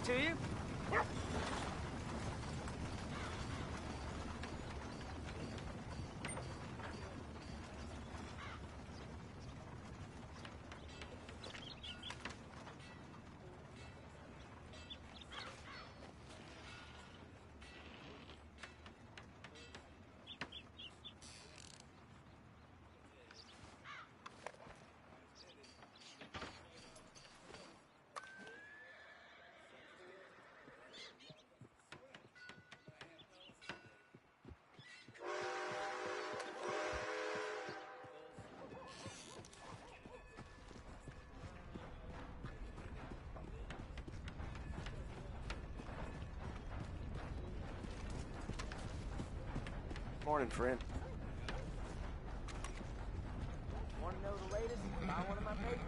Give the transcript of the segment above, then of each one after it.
to you. Morning, friend. Want to know the latest? Buy one of my papers.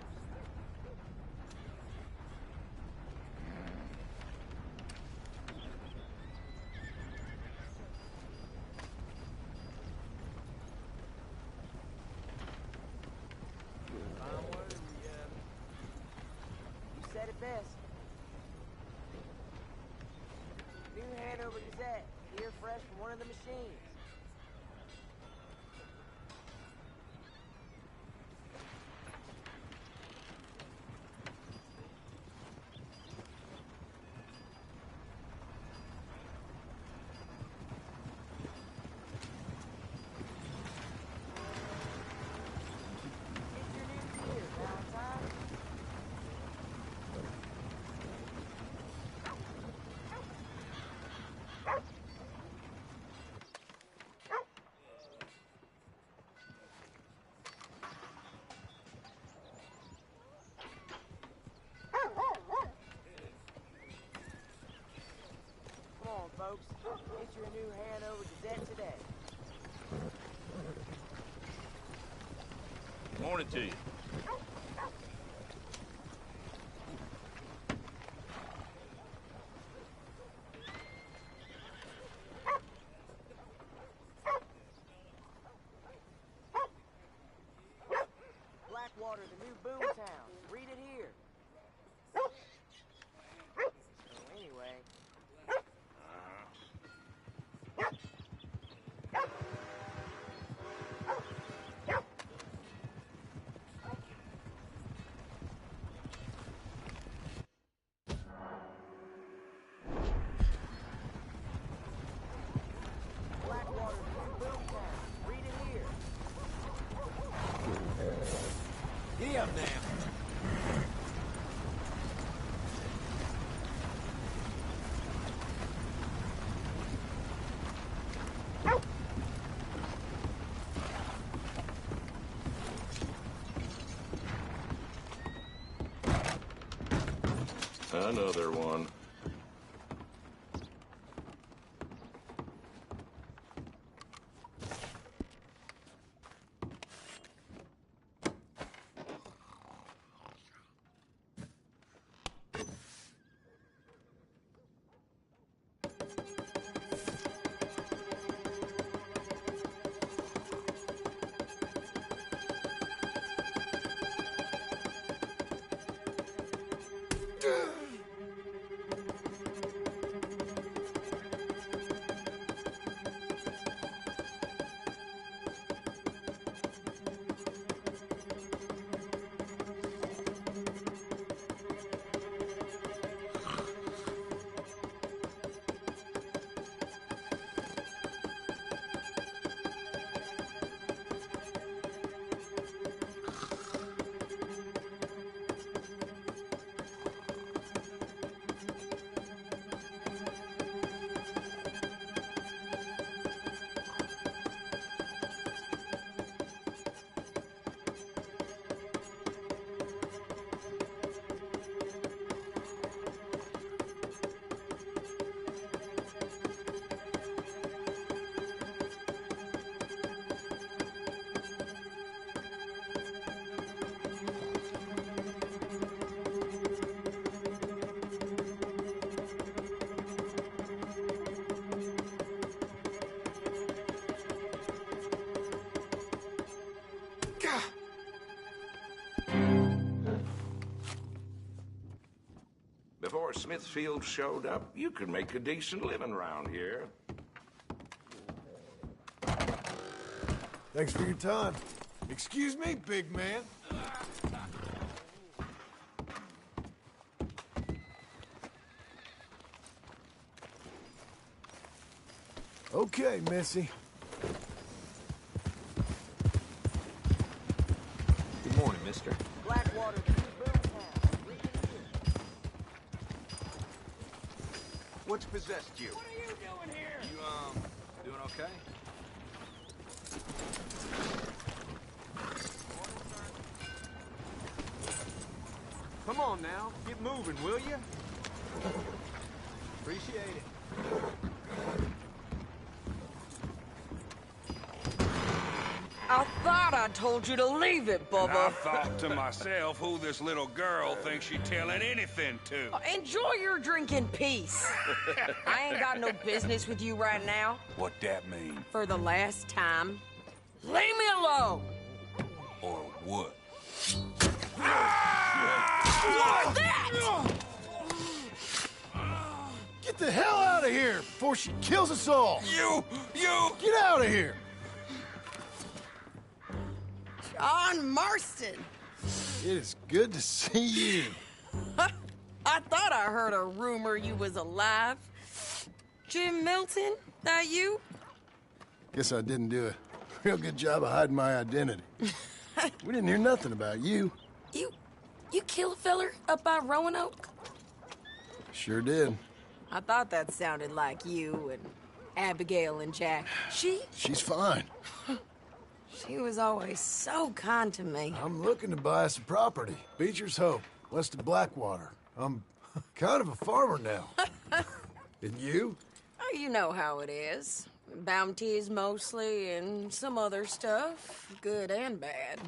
You said it best. New Hanover Gazette, here fresh from one of the machines. Folks, get your new Hanover Gazette today. Morning to you. Blackwater, the new boomtown. Read it here. So anyway... Blackwater, the new boomtown. Read it here. Giddy up now. Another one. Smithfield showed up, you could make a decent living around here. Thanks for your time. Excuse me, big man. Okay, Missy. Good morning, mister. Blackwater, Boomtown. We can hear. What's possessed you? What are you doing here? You, doing okay? Come on now, get moving, will you? Appreciate it. I thought I told you to leave it, I Bubba. thought to myself who this little girl thinks she's telling anything to. Enjoy your drink in peace. I ain't got no business with you right now. What that mean? For the last time, leave me alone. Or what? What's that? Get the hell out of here before she kills us all! You! Get out of here! John Marston. It is good to see you. I thought I heard a rumor you was alive. Jim Milton, that you? Guess I didn't do a real good job of hiding my identity. We didn't hear nothing about you. You kill a feller up by Roanoke? Sure did. I thought that sounded like you and Abigail and Jack. She's fine. She was always so kind to me. I'm looking to buy some property. Beecher's Hope, west of Blackwater. I'm kind of a farmer now. And you? Oh, you know how it is. Bounties mostly, and some other stuff, good and bad.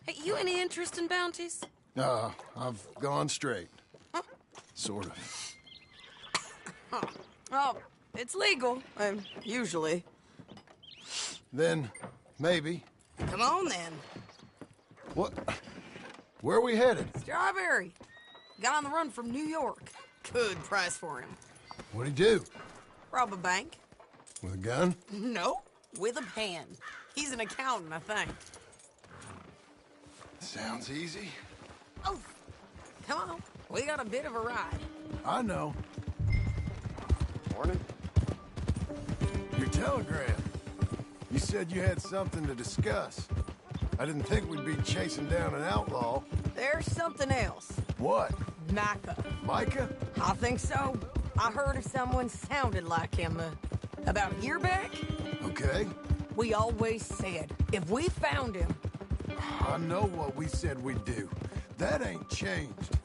Hey, you any interest in bounties? I've gone straight. Sort of. Oh, it's legal, usually. Then, maybe. Come on, then. What? Where are we headed? Strawberry. Got on the run from New York. Good price for him. What'd he do? Rob a bank? With a gun? No, with a pen. He's an accountant, I think. Sounds easy. Oh, come on. We got a bit of a ride. I know. Morning. Your telegram. You said you had something to discuss. I didn't think we'd be chasing down an outlaw. There's something else. What? Micah. Micah? I think so. I heard of someone sounded like him. About a year back? Okay. We always said, if we found him... I know what we said we'd do. That ain't changed.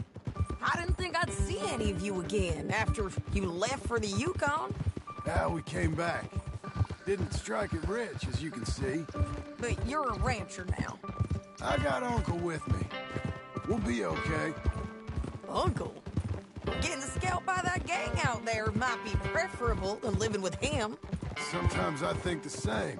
I didn't think I'd see any of you again after you left for the Yukon. We came back. Didn't strike it rich, as you can see. But you're a rancher now. I got Uncle with me. We'll be okay. Uncle? Getting scalped by that gang out there might be preferable than living with him. Sometimes I think the same.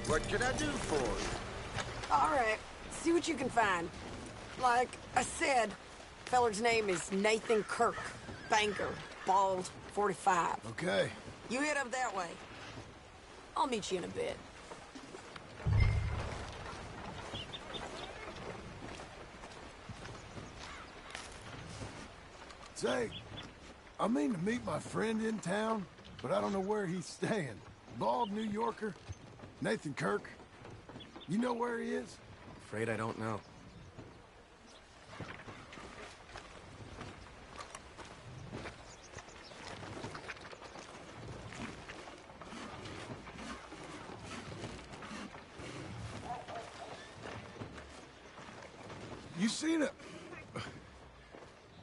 What can I do for you? All right, see what you can find. Like I said, feller's name is Nathan Kirk. Banker, bald, 45. Okay. You head up that way. I'll meet you in a bit. Say, I mean to meet my friend in town, but I don't know where he's staying. Bald New Yorker? Nathan Kirk? You know where he is? Afraid I don't know.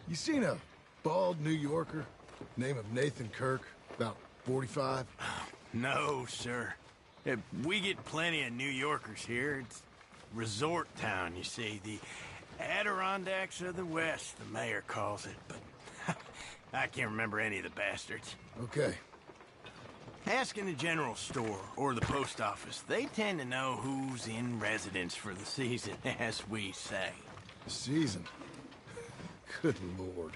You seen a bald New Yorker, name of Nathan Kirk, about 45? No, sir. We get plenty of New Yorkers here. It's resort town, you see. The Adirondacks of the West, the mayor calls it, but I can't remember any of the bastards. Okay. Ask in the general store or the post office. They tend to know who's in residence for the season, as we say. Season? Good Lord.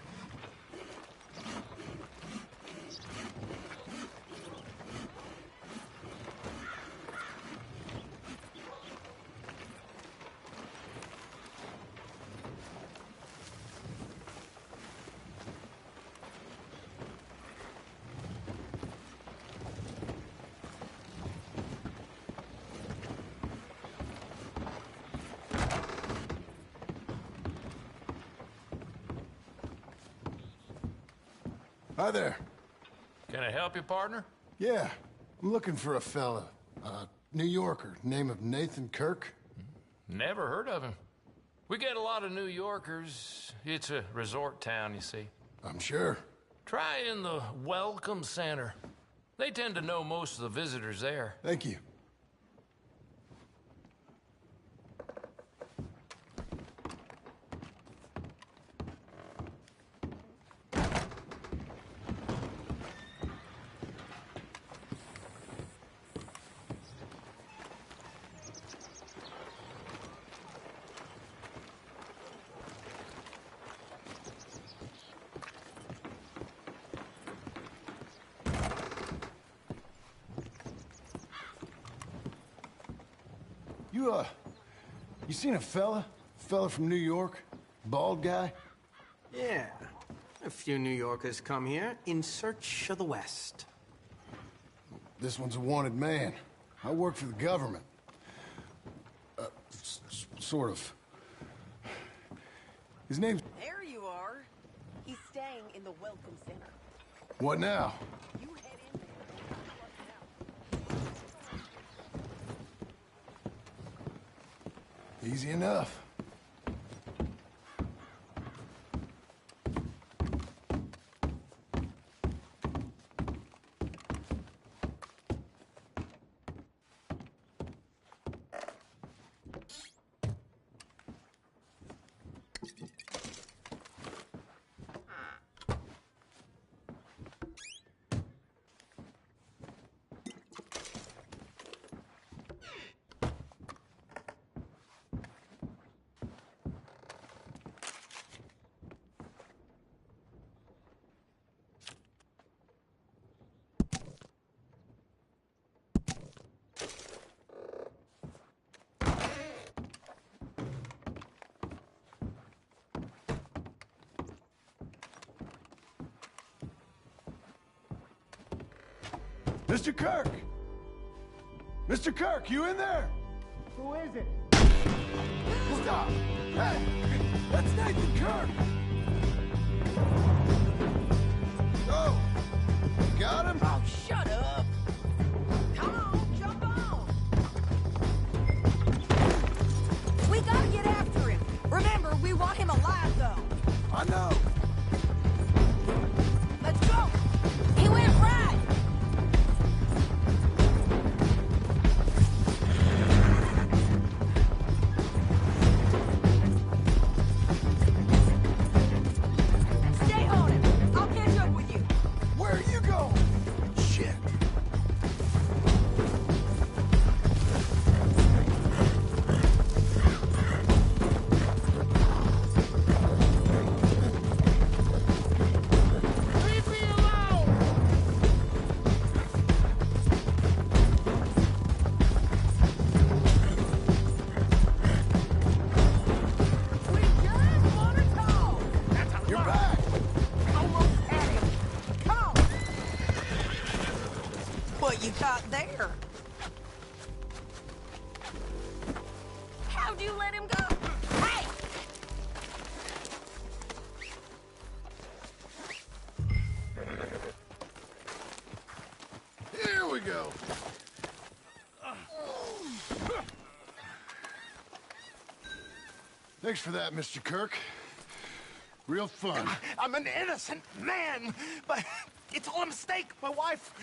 Hi there. Can I help you, partner? Yeah, I'm looking for a fella. New Yorker, name of Nathan Kirk. Never heard of him. We get a lot of New Yorkers. It's a resort town, you see. I'm sure. Try in the Welcome Center. They tend to know most of the visitors there. Thank you. You seen a fella? Fella from New York? Bald guy? Yeah. A few New Yorkers come here in search of the West. This one's a wanted man. I work for the government. Sort of. His name's... There you are. He's staying in the Welcome Center. What now? You head in there. Easy enough. Mr. Kirk! Mr. Kirk, you in there? Who is it? Stop! Hey! That's Nathan Kirk! Oh! Got him? Oh, shut up! Come on, jump on! We gotta get after him. Remember, we want him alive, though. I know! Let's go! He went right! Stay on him. I'll catch up with you. Where are you going? Shit. Thanks for that, Mr. Kirk. Real fun. I'm an innocent man, but it's all a mistake. My wife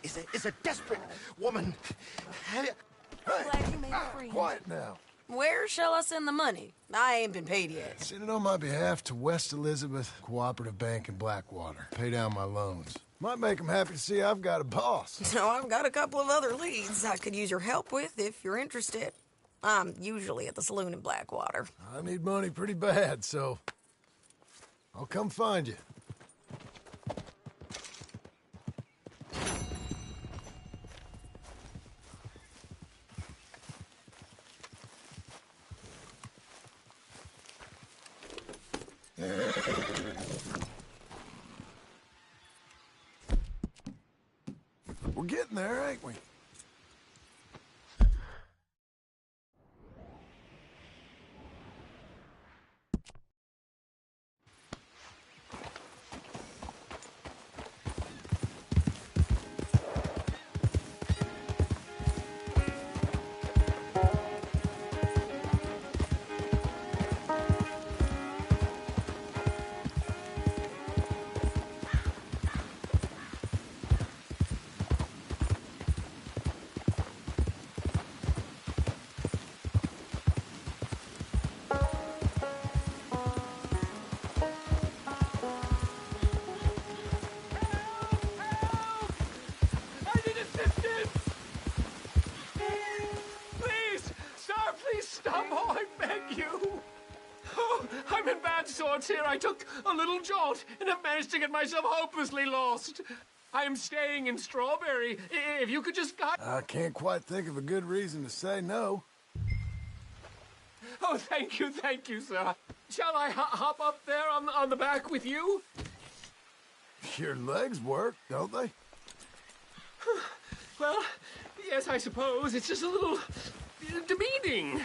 is a desperate woman. Glad you made a friend. Quiet now. Where shall I send the money? I ain't been paid yet. Send it on my behalf to West Elizabeth Cooperative Bank in Blackwater. Pay down my loans. Might make them happy to see I've got a boss. So I've got a couple of other leads I could use your help with if you're interested. I'm usually at the saloon in Blackwater. I need money pretty bad, so I'll come find you. We're getting there, ain't we? Here I took a little jolt and have managed to get myself hopelessly lost. I am staying in Strawberry. If you could just guide... I can't quite think of a good reason to say no. Oh, thank you, sir. Shall I hop up there on the back with you? Your legs work, don't they? Well, yes, I suppose. It's just a little demeaning.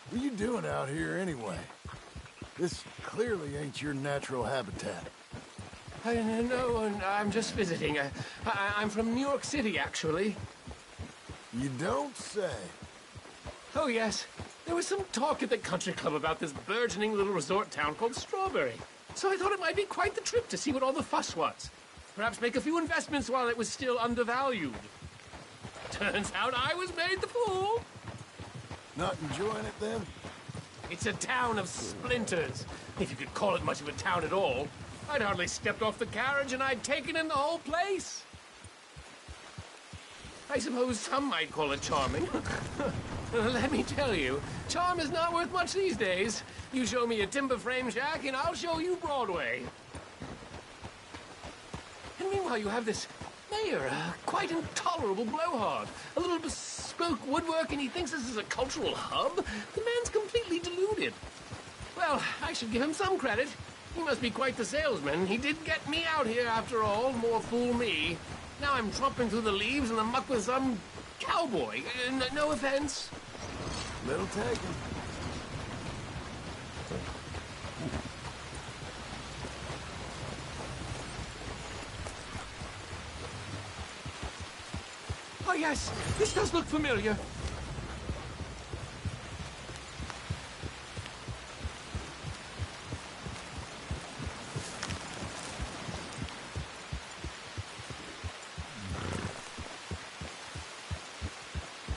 What are you doing out here anyway? This clearly ain't your natural habitat. No, I'm just visiting. I'm from New York City, actually. You don't say. Oh, yes. There was some talk at the country club about this burgeoning little resort town called Strawberry. So I thought it might be quite the trip to see what all the fuss was. Perhaps make a few investments while it was still undervalued. Turns out I was made the fool. Not enjoying it, then? It's a town of splinters, if you could call it much of a town at all. I'd hardly stepped off the carriage and I'd taken in the whole place. I suppose some might call it charming. Let me tell you, charm is not worth much these days. You show me a timber frame shack and I'll show you Broadway. And meanwhile you have this mayor, a quite intolerable blowhard. A little bespoke woodwork, and he thinks this is a cultural hub? The man's completely deluded. Well, I should give him some credit. He must be quite the salesman. He did get me out here after all, more fool me. Now I'm tromping through the leaves in the muck with some cowboy. No offense. Little taken. Oh, yes, this does look familiar.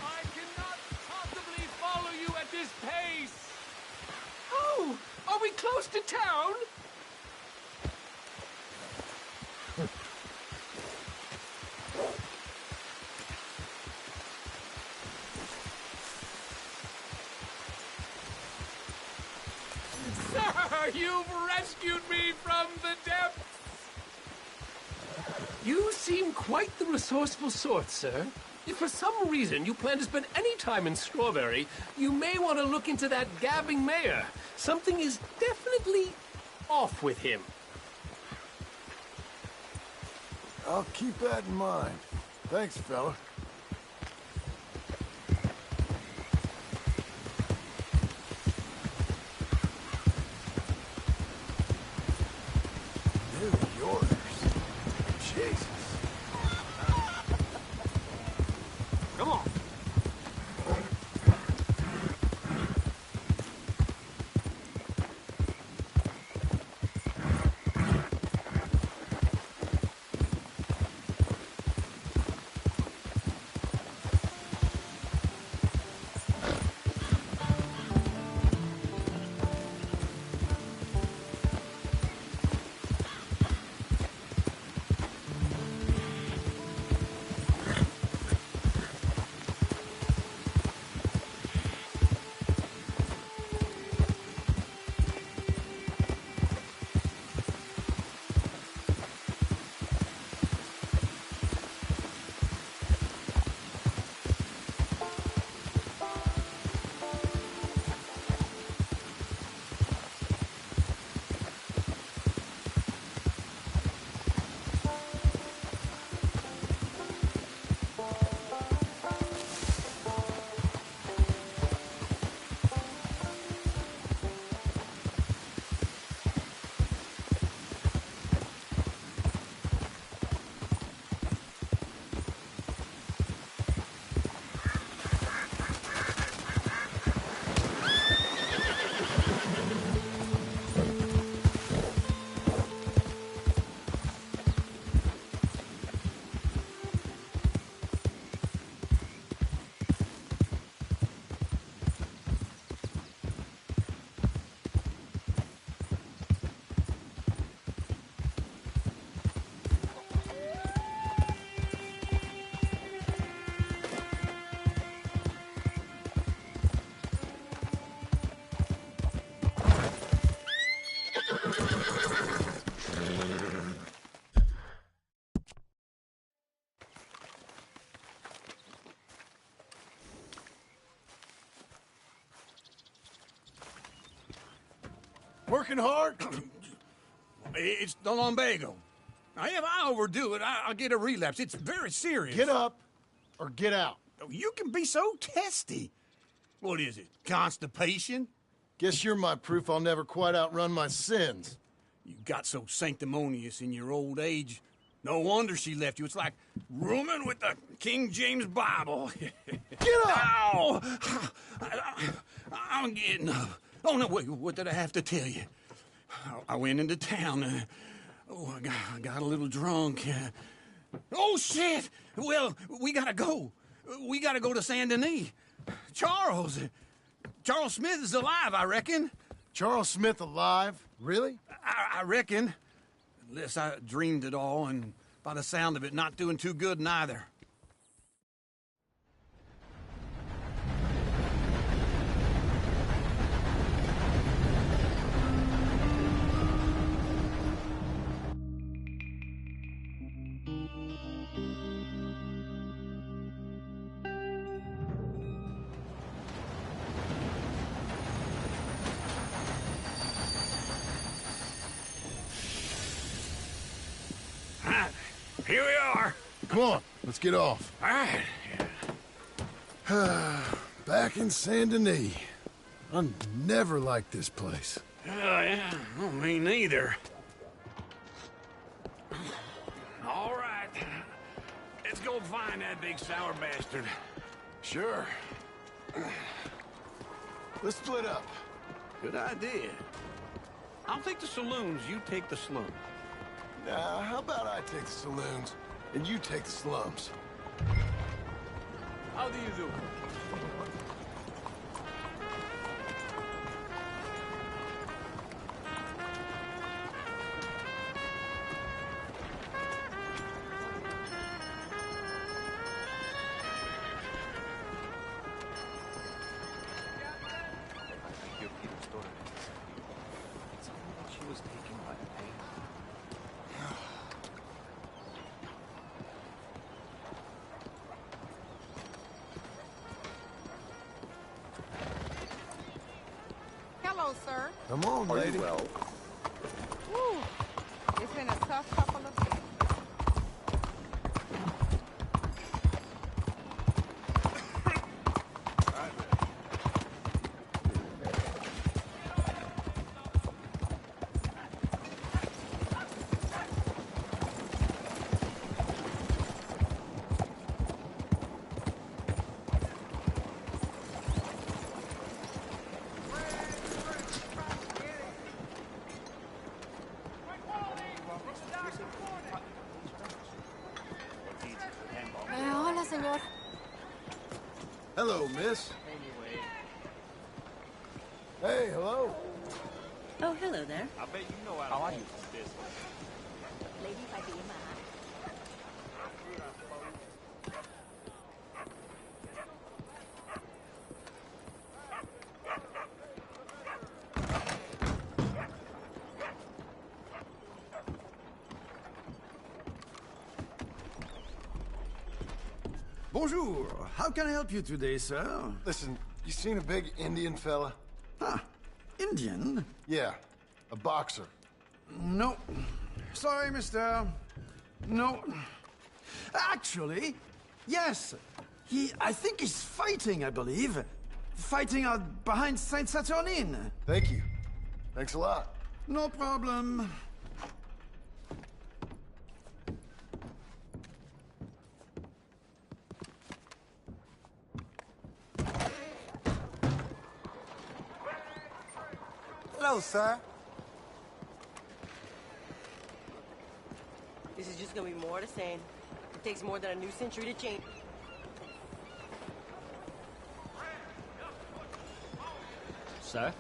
I cannot possibly follow you at this pace. Oh, are we close to town? You've rescued me from the depths! You seem quite the resourceful sort, sir. If for some reason you plan to spend any time in Strawberry, you may want to look into that gabbing mayor. Something is definitely off with him. I'll keep that in mind. Thanks, fella. New Yorkers. Jesus. Come on. Working hard? It's the lumbago. If I overdo it, I'll get a relapse. It's very serious. Get up or get out. You can be so testy. What is it, constipation? Guess you're my proof I'll never quite outrun my sins. You got so sanctimonious in your old age. No wonder she left you. It's like rooming with the King James Bible. Get up! Ow! I'm getting up. Oh, no, wait, what did I have to tell you? I went into town. I got a little drunk. Oh, shit! Well, we gotta go. We gotta go to Saint Denis. Charles Smith is alive, I reckon. Charles Smith alive? Really? I reckon. Unless I dreamed it all, and by the sound of it, not doing too good neither. Here we are. Come on, let's get off. All right. Back in Saint Denis. I never liked this place. Yeah, well, me neither. All right. Let's go find that big sour bastard. Sure. Let's split up. Good idea. I'll take the saloons, you take the slums. Now, how about I take the saloons and you take the slums? How do you do? Hello, sir. Come on, lady. Whew. It's been a tough couple of days. Hello, miss. Hey, hello. Oh, hello there. I bet you know how to use this. Lady Fatima. Bonjour. How can I help you today, sir? Listen, you seen a big Indian fella? Ah, Indian? Yeah, a boxer. No. Sorry, mister. No. Actually, yes. I think he's fighting, I believe. Fighting out behind Saint Saturnine. Thank you. Thanks a lot. No problem. Hello, sir. This is just gonna be more of the same. It takes more than a new century to change. Sir?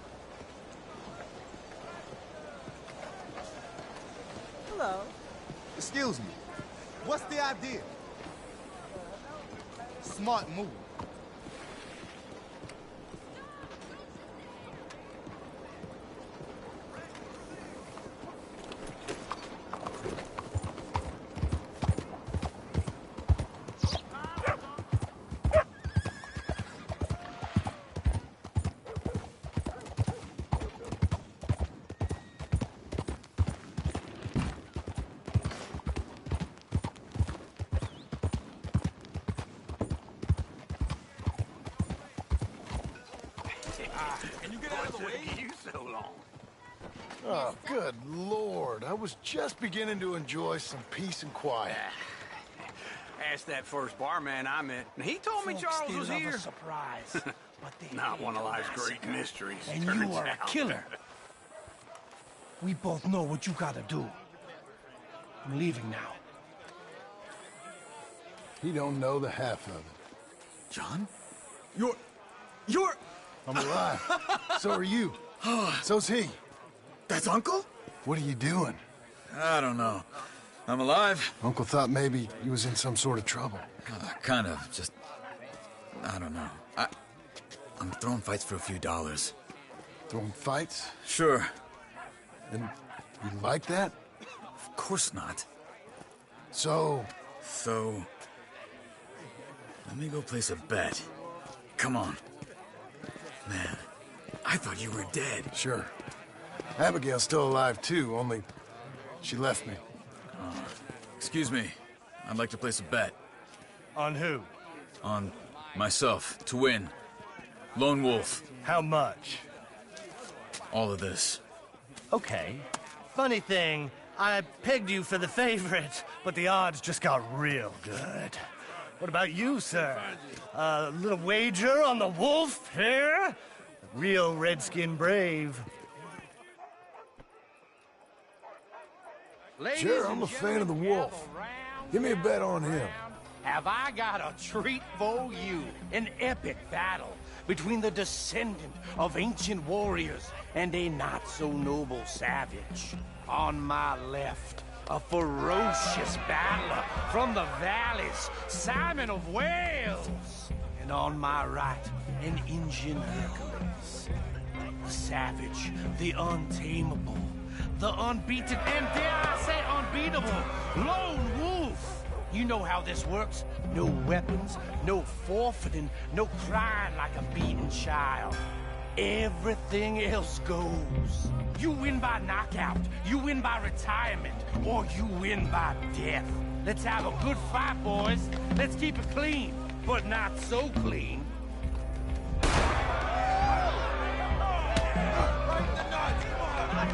Hello. Excuse me. What's the idea? Smart move. Can you get out of the way? You so long. Oh, good Lord. I was just beginning to enjoy some peace and quiet. Asked that first barman I met, and he told me Charles was here. Surprise. But they Not one of life's great mysteries, And turns you are a out. killer. We both know what you gotta do. I'm leaving now. He don't know the half of it. John? You're... I'm alive. So are you. So's he. That's Uncle? What are you doing? I don't know. I'm alive. Uncle thought maybe you was in some sort of trouble. Kind of. Just... I don't know. I'm throwing fights for a few dollars. Throwing fights? Sure. And you like that? Of course not. So... So... Let me go place a bet. Come on. Man, I thought you were dead. Sure. Abigail's still alive, too, only she left me. Excuse me. I'd like to place a bet. On who? On myself, to win. Lone Wolf. How much? All of this. Okay. Funny thing, I pegged you for the favorite, but the odds just got real good. What about you, sir? A little wager on the wolf here? Real redskin brave. Sure, I'm a fan of the wolf. Give me a bet on him. Have I got a treat for you? An epic battle between the descendant of ancient warriors and a not-so-noble savage. On my left, a ferocious battler from the valleys, Simon of Wales. And on my right, an Indian Hercules. The savage, the untamable, the unbeaten, and dare I say unbeatable, Lone Wolf. You know how this works. No weapons, no forfeiting, no crying like a beaten child. Everything else goes. You win by knockout, you win by retirement, or you win by death. Let's have a good fight, boys. Let's keep it clean, but not so clean.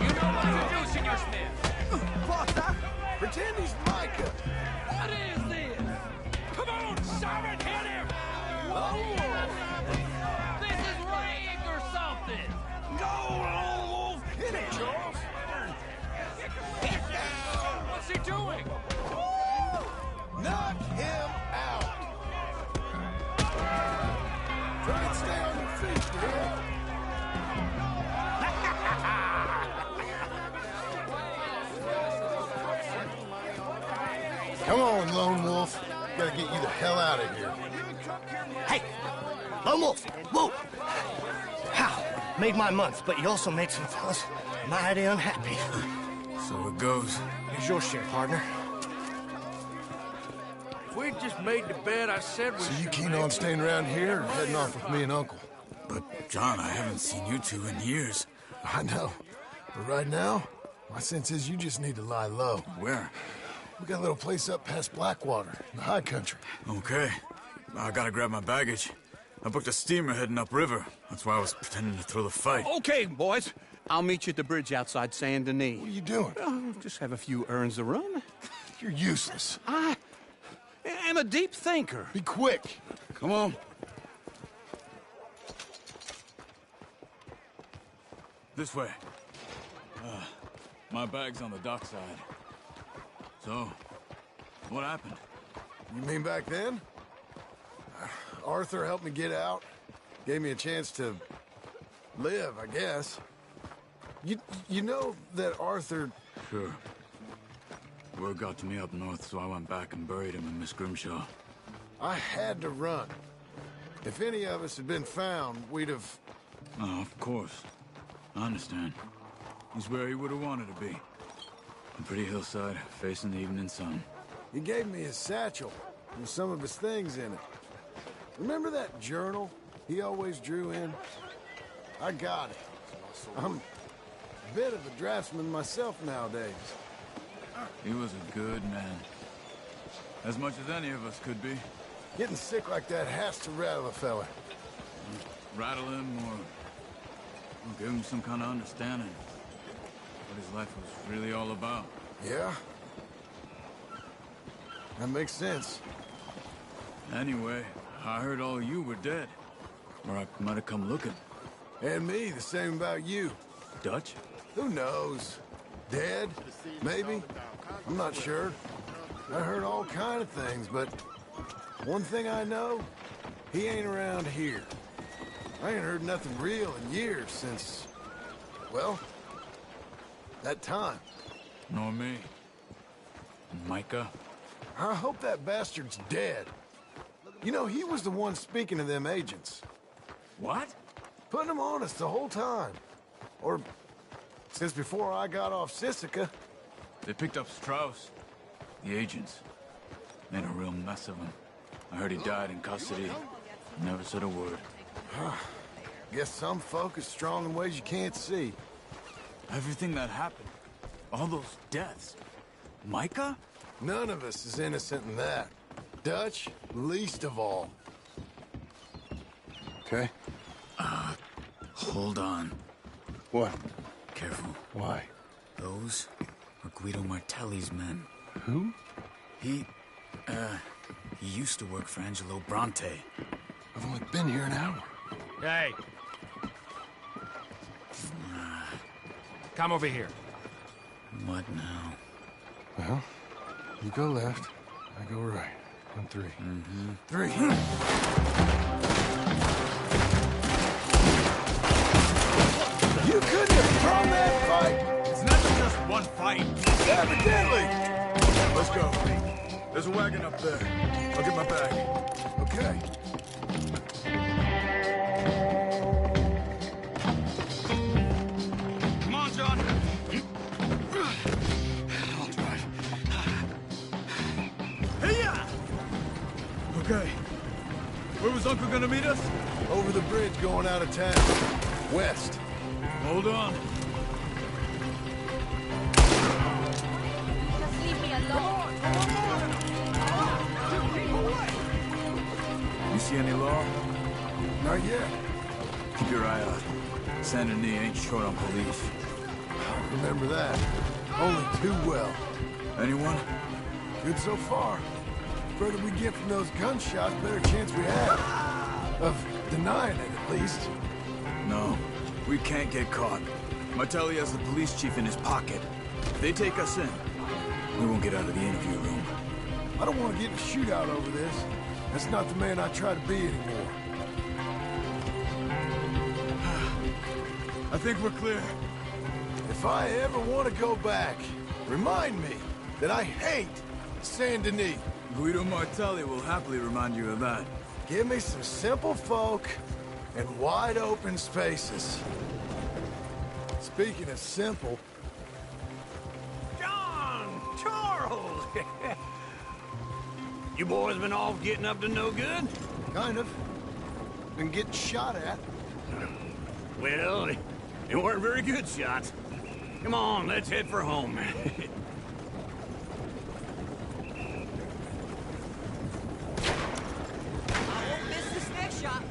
You know what to do, Senor Smith. What? Pretend he's Micah. What is this? Come on, Simon, hit him! This is rigged or something! Go, Lone Wolf! Hit it, Charles! What's he doing? Knock him out! Try and stay on your feet, man. Come on, Lone Wolf. Gotta get you the hell out of here. Hey! Lone Wolf! Whoa! How? Made my month, but you also made some fellas mighty unhappy. So it goes. Here's your share, partner. If we just made the bed I said we So you should keen make, on staying around here or heading off with me and Uncle? But, John, I haven't seen you two in years. I know. But right now, my sense is you just need to lie low. Where? We got a little place up past Blackwater, in the high country. Okay. I gotta grab my baggage. I booked a steamer heading upriver. That's why I was pretending to throw the fight. Okay, boys. I'll meet you at the bridge outside Saint Denis. What are you doing? Oh, just have a few errands to run. You're useless. I am a deep thinker. Be quick. Come on. This way. My bag's on the dockside. So, what happened? You mean back then? Arthur helped me get out. Gave me a chance to live, I guess. You know that Arthur... Sure. Word got to me up north, so I went back and buried him in Miss Grimshaw. I had to run. If any of us had been found, we'd have... Oh, of course. I understand. He's where he would have wanted to be. A pretty hillside, facing the evening sun. He gave me his satchel with some of his things in it. Remember that journal he always drew in? I got it. I'm a bit of a draftsman myself nowadays. He was a good man. As much as any of us could be. Getting sick like that has to rattle a fella. Rattle him or give him some kind of understanding. What his life was really all about. Yeah? That makes sense. Anyway, I heard all you were dead. Or I might have come looking. And me, the same about you. Dutch? Who knows? Dead? Maybe? I'm not sure. I heard all kind of things, but one thing I know, he ain't around here. I ain't heard nothing real in years since, well, that time. Nor me. Micah? I hope that bastard's dead. You know, he was the one speaking to them agents. What? Putting them on us the whole time. Or since before I got off Sisika. They picked up Strauss. The agents. Made a real mess of him. I heard he died in custody. Never said a word. Guess some folk is strong in ways you can't see. Everything that happened. All those deaths. Micah? None of us is innocent in that. Dutch, least of all. Okay? Hold on. What? Careful. Why? Those are Guido Martelli's men. Who? He used to work for Angelo Bronte. I've only been here an hour. Hey. Come over here. What now? Well, you go left, I go right. On three. Mm-hmm. 3. You couldn't have thrown that fight! It's not just one fight. Evidently! Let's go. There's a wagon up there. I'll get my bag. Okay. Come on, John. I'll drive. Hey-ya! Okay. Where was Uncle gonna meet us? Over the bridge going out of town. West. Hold on. Just leave me alone. You see any law? Not yet. Keep your eye out. Saint Denis ain't short on police. Remember that. Only too well. Anyone? Good so far. Further we get from those gunshots, better chance we have. Of denying it, at least. No. We can't get caught. Martelli has the police chief in his pocket. If they take us in, we won't get out of the interview room. I don't want to get in a shootout over this. That's not the man I try to be anymore. I think we're clear. If I ever want to go back, remind me that I hate Saint Denis. Guido Martelli will happily remind you of that. Give me some simple folk and wide open spaces. Speaking of simple... John! Charles! You boys been off getting up to no good? Kind of. Been getting shot at. Well, they weren't very good shots. Come on, let's head for home. I won't miss this next shot.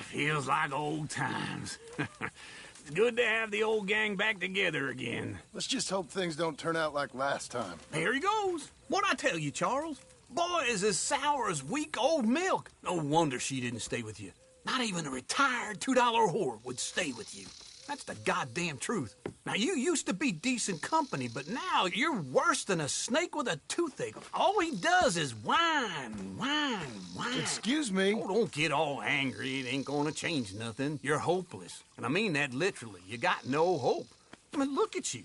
Feels like old times. It's good to have the old gang back together again. Let's just hope things don't turn out like last time. Here he goes. What'd I tell you, Charles? Boy is as sour as weak old milk. No wonder she didn't stay with you. Not even a retired $2 whore would stay with you. That's the goddamn truth. Now, you used to be decent company, but now you're worse than a snake with a toothache. All he does is whine, whine, whine. Excuse me? Oh, don't get all angry. It ain't gonna change nothing. You're hopeless. And I mean that literally. You got no hope. I mean, look at you.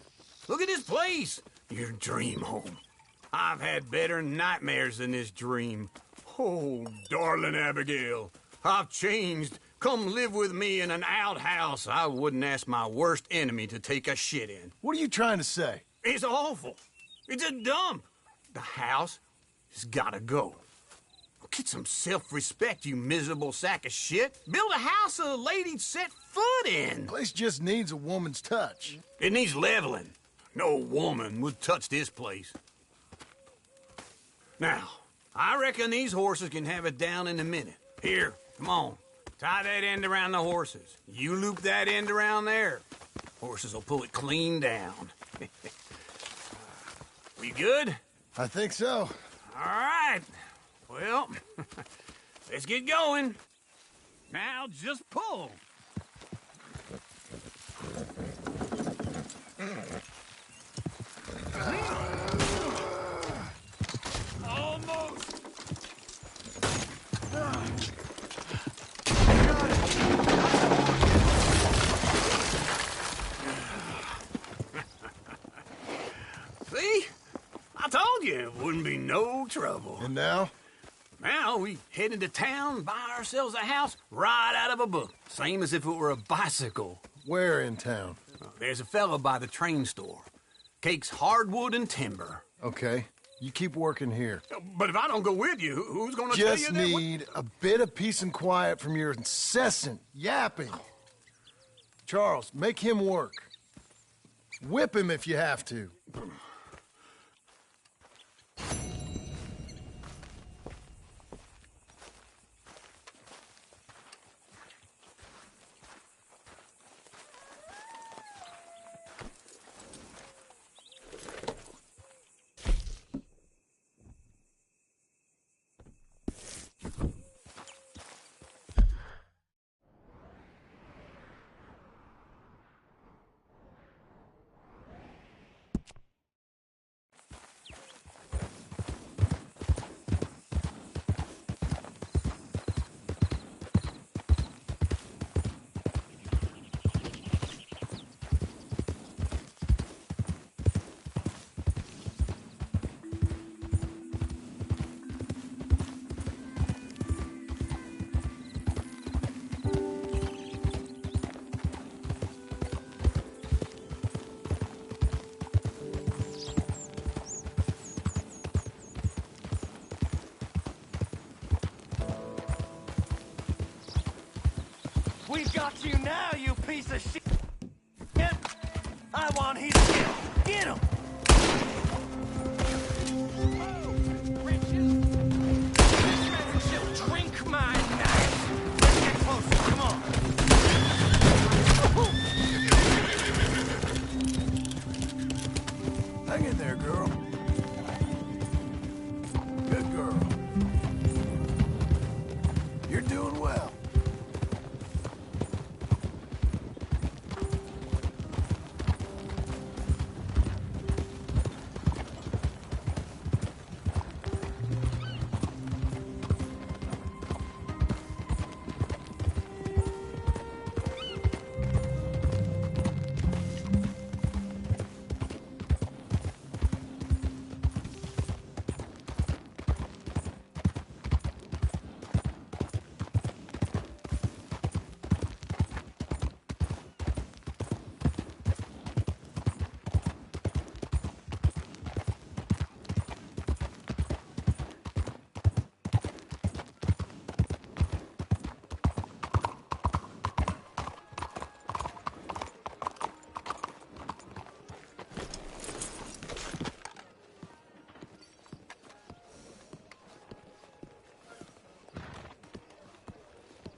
Look at this place. Your dream home. I've had better nightmares than this dream. Oh, darling Abigail, I've changed. Come live with me in an outhouse I wouldn't ask my worst enemy to take a shit in. What are you trying to say? It's awful. It's a dump. The house has gotta go. Get some self-respect, you miserable sack of shit. Build a house a lady'd set foot in. The place just needs a woman's touch. It needs leveling. No woman would touch this place. Now, I reckon these horses can have it down in a minute. Here, come on. Tie that end around the horses. You loop that end around there. Horses will pull it clean down. We good? I think so. All right. Well, let's get going. Now just pull. Almost. See? I told you it wouldn't be no trouble. And now? Now we head into town, buy ourselves a house right out of a book. Same as if it were a bicycle. Where in town? There's a fella by the train store. Cakes hardwood and timber. Okay. You keep working here. But if I don't go with you, who's gonna tell you Just that? need a bit of peace and quiet from your incessant yapping. Charles, make him work. Whip him if you have to. We've got you now, you piece of shit! I want his shit! Get him! Drink my knife! Let's get closer, come on! Hang in there, girl. Good girl. You're doing well.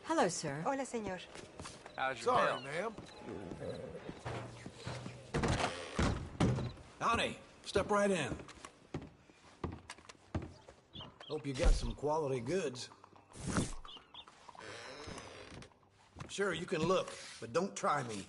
Hello, sir. Hola, señor. How's your Sorry, bill? ma'am. Howdy. Step right in. Hope you got some quality goods. Sure, you can look, but don't try me.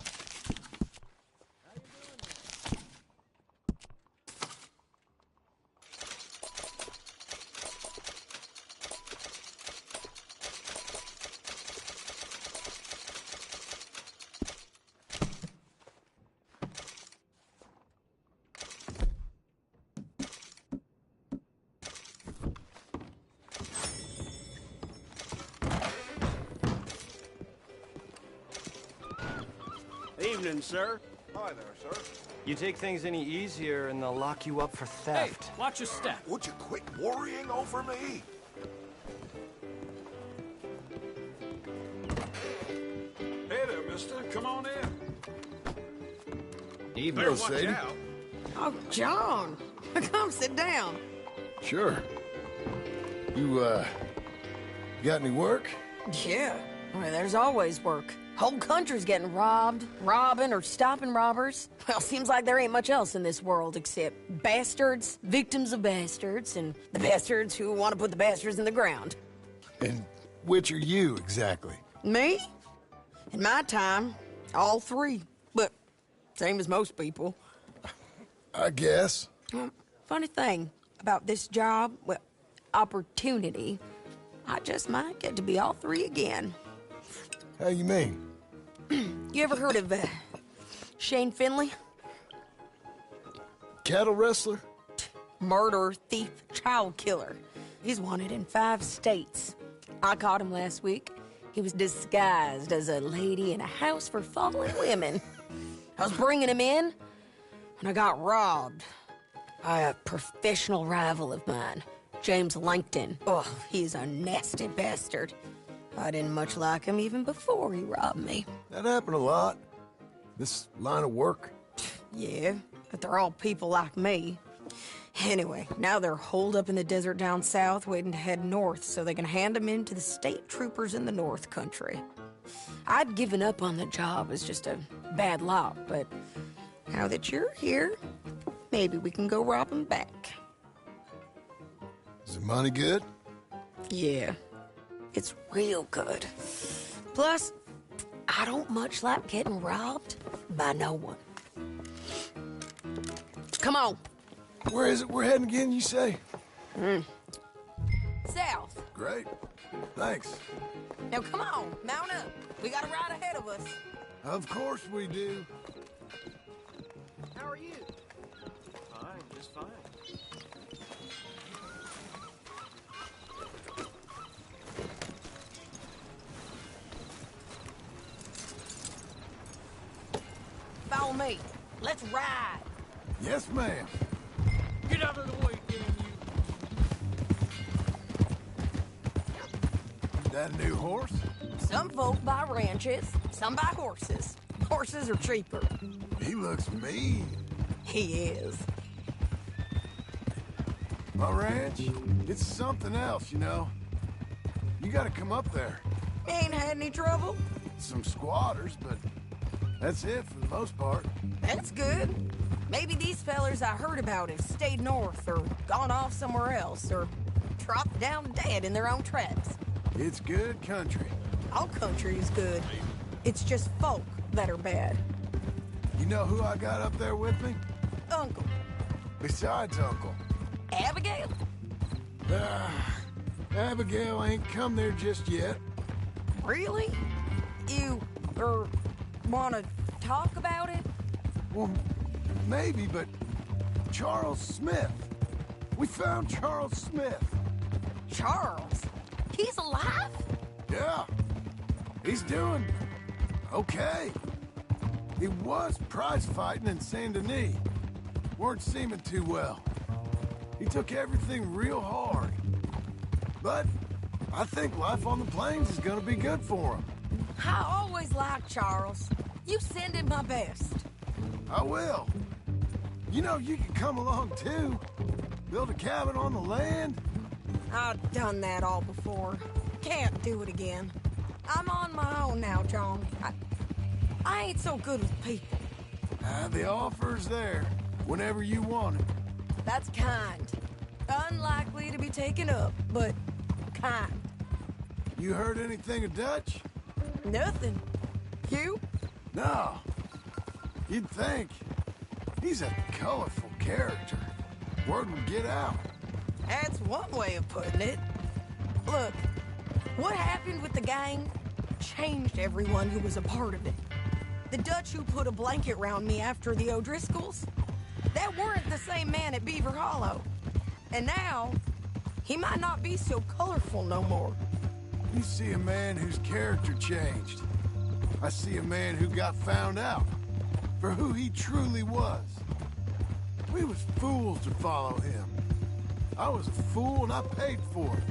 Evening, sir. Hi there, sir. You take things any easier and they'll lock you up for theft. Hey, watch your step. Would you quit worrying over me? Hey there, mister. Come on in. Evening, Better watch Sadie. out. Oh, John, come sit down. Sure. You, got any work? Yeah, well, there's always work. Whole country's getting robbed, robbing, or stopping robbers. Well, seems like there ain't much else in this world except bastards, victims of bastards, and the bastards who want to put the bastards in the ground. And which are you, exactly? Me? In my time, all three. But same as most people. I guess. Funny thing about this job, well, opportunity, I just might get to be all three again. How you mean? You ever heard of Shane Finley? Cattle wrestler? Murderer, thief, child killer. He's wanted in 5 states. I caught him last week. He was disguised as a lady in a house for fallen women. I was bringing him in, and I got robbed by a professional rival of mine, James Langton. Oh, he's a nasty bastard. I didn't much like him even before he robbed me. That happened a lot. This line of work. Yeah, but they're all people like me. Anyway, now they're holed up in the desert down south, waiting to head north so they can hand them in to the state troopers in the north country. I'd given up on the job as just a bad lot, but now that you're here, maybe we can go rob them back. Is the money good? Yeah, it's real good. Plus, I don't much like getting robbed by no one. Come on. Where is it we're heading again, you say? South. Great. Thanks. Now come on, mount up. We got a ride ahead of us. Of course we do. How are you? Fine, just fine. Follow me. Let's ride. Yes, ma'am. Get out of the way, damn you. That new horse? Some folk buy ranches, some buy horses. Horses are cheaper. He looks mean. He is. My ranch, it's something else, you know. You gotta come up there. Ain't had any trouble? Some squatters, but that's it for the most part. That's good. Maybe these fellers I heard about have stayed north or gone off somewhere else or dropped down dead in their own tracks. It's good country. All country is good. It's just folk that are bad. You know who I got up there with me? Uncle. Besides Uncle. Abigail? Abigail ain't come there just yet. Really? You, wanna talk about it? Well, maybe, but Charles Smith. We found Charles Smith. Charles? He's alive? Yeah. He's doing okay. He was prize fighting in Saint Denis. Weren't seeming too well. He took everything real hard. But I think life on the plains is gonna be good for him. I always liked Charles. You send him my best. I will. You know, you can come along too. Build a cabin on the land. I've done that all before. Can't do it again. I'm on my own now, John. I ain't so good with people. The offer's there whenever you want it. That's kind. Unlikely to be taken up, but kind. You heard anything of Dutch? Nothing. You? No. You'd think. He's a colorful character. Word would get out. That's one way of putting it. Look, what happened with the gang changed everyone who was a part of it. The Dutch who put a blanket round me after the O'Driscolls, that weren't the same man at Beaver Hollow. And now, he might not be so colorful no more. You see a man whose character changed. I see a man who got found out for who he truly was. We was fools to follow him. I was a fool and I paid for it.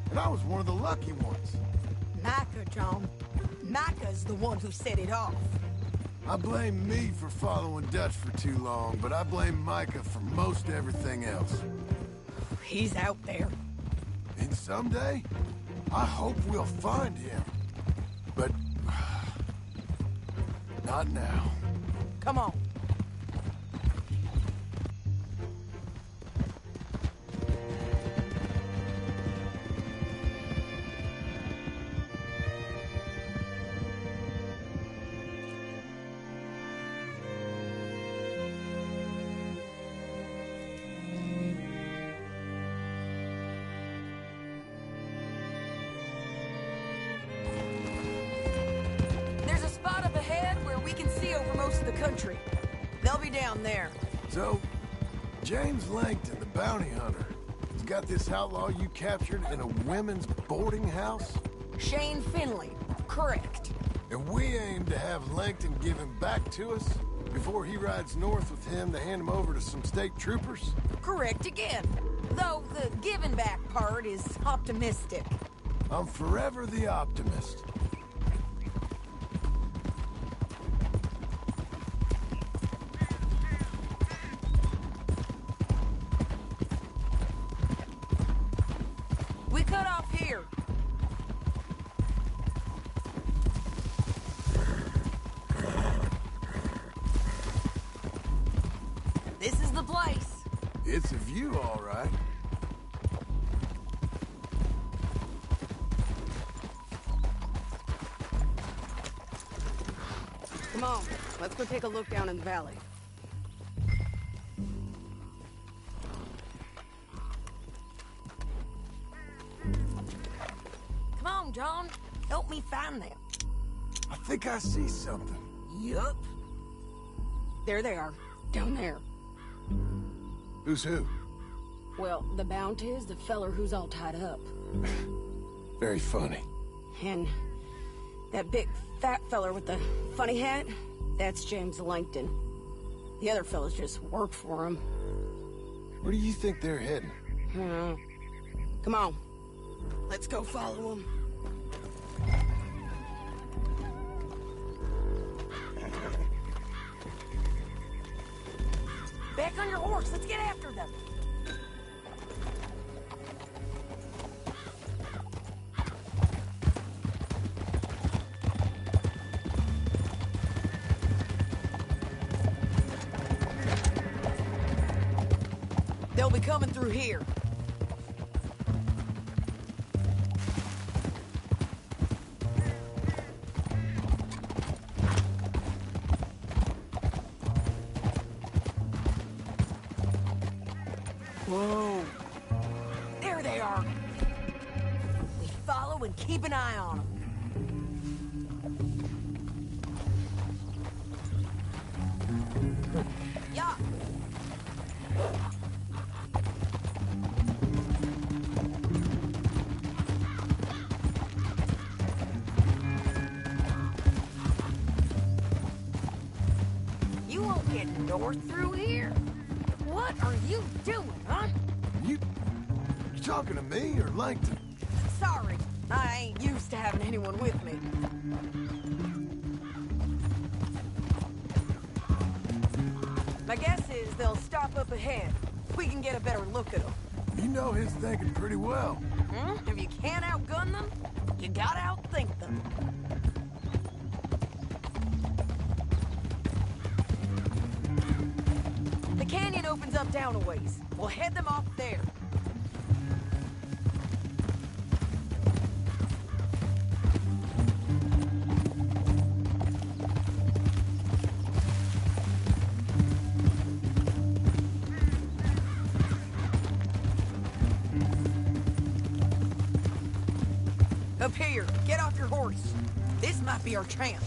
And I was one of the lucky ones. Micah, John. Micah's the one who set it off. I blame me for following Dutch for too long, but I blame Micah for most everything else. He's out there. And someday, I hope we'll find him. But not now. Come on. The country. They'll be down there. So, James Langton, the bounty hunter, has got this outlaw you captured in a women's boarding house? Shane Finley, correct. And we aim to have Langton give him back to us before he rides north with him to hand him over to some state troopers? Correct again. Though the giving back part is optimistic. I'm forever the optimist. We cut off here. This is the place. It's a view, all right. Come on, let's go take a look down in the valley. Come on, John. Help me find them. I think I see something. Yup. There they are, down there. Who's who? Well, the Bounty is the feller who's all tied up. Very funny. And that big fat feller with the funny hat, that's James Langton. The other fellas just work for him. Where do you think they're heading? Come on. Let's go follow them. Back on your horse. Let's get after them. They'll be coming through here. Whoa. There they are. We follow and keep an eye on them. Yeah. You won't get north through here? What are you doing, huh? You talking to me or Langton? Sorry, I ain't used to having anyone with me. My guess is they'll stop up ahead. We can get a better look at them. You know his thinking pretty well. If you can't outgun them, you gotta outthink them. The canyon opens up down a ways. We'll head them off there. Up here, get off your horse. This might be our chance.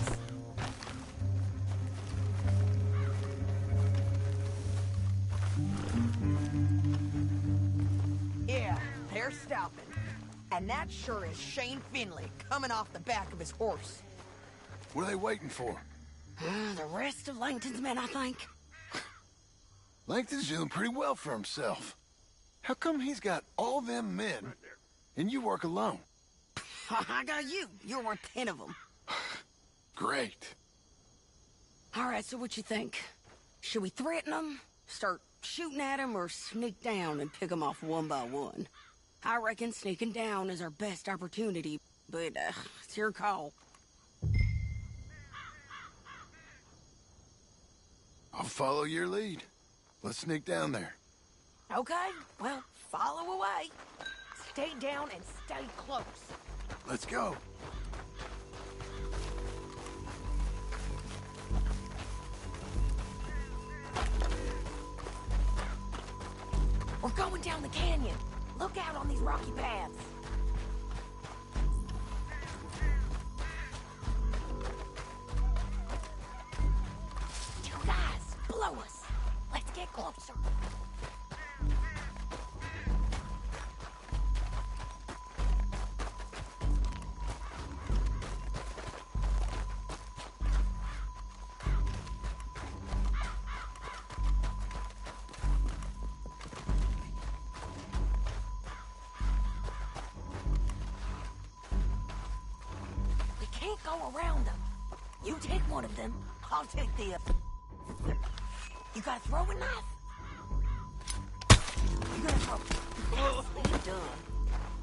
Yeah, they're stopping. And that sure is Shane Finley coming off the back of his horse. What are they waiting for? The rest of Langton's men, I think. Langton's doing pretty well for himself. How come he's got all them men, and you work alone? I got you. You're worth 10 of them. Great. All right, so what you think? Should we threaten them, start shooting at them, or sneak down and pick them off one by one? I reckon sneaking down is our best opportunity, but it's your call. I'll follow your lead. Let's sneak down there. Okay, well, follow away. Stay down and stay close. Let's go. We're going down the canyon. Look out on these rocky paths. You guys, blow us. Let's get closer. Go around them. You take one of them, I'll take the other. You gotta throw a knife. You gotta throw. Nicely done.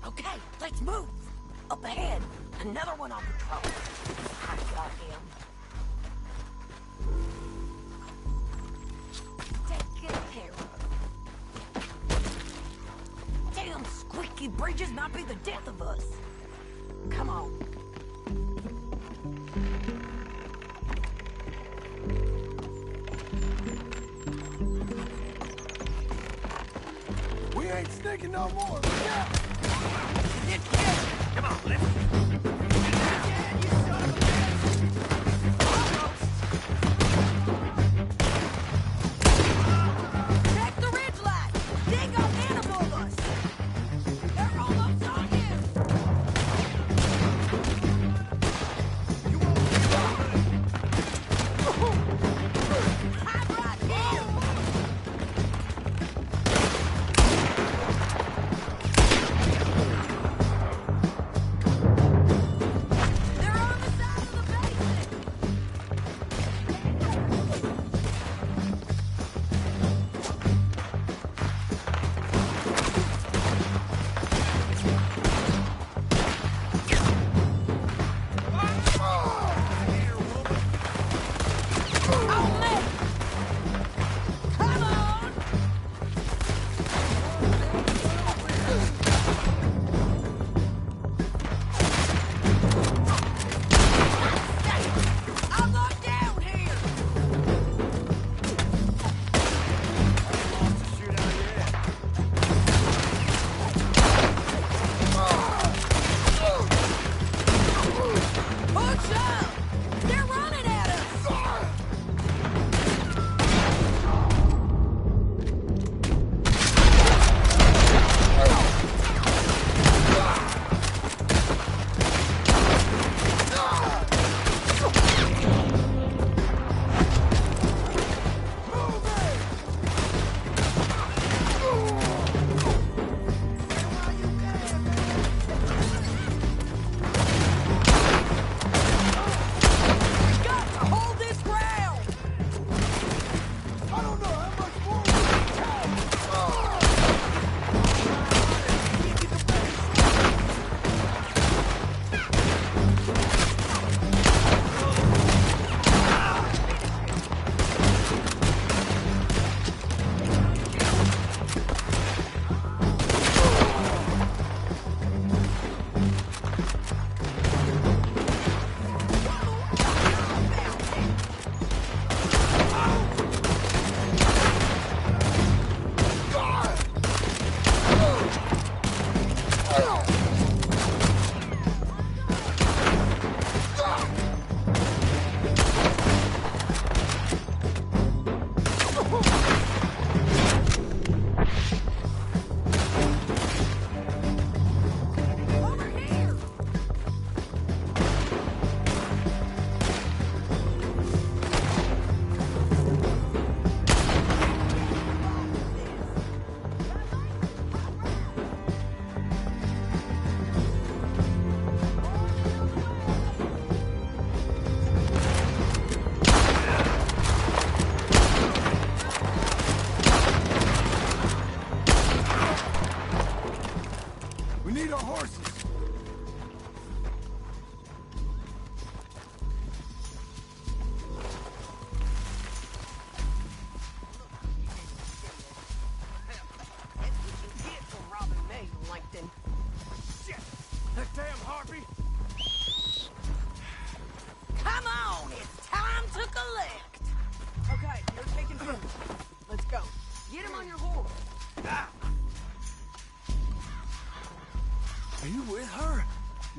Okay, let's move. Up ahead, another one on patrol. I got him. Take good care of him. Damn squeaky bridges might be the death of us. Come on. We ain't sneaking no more. Yeah. Come on, let's... Check the ridgeline. They got animal us. They're almost on you. I'm right here.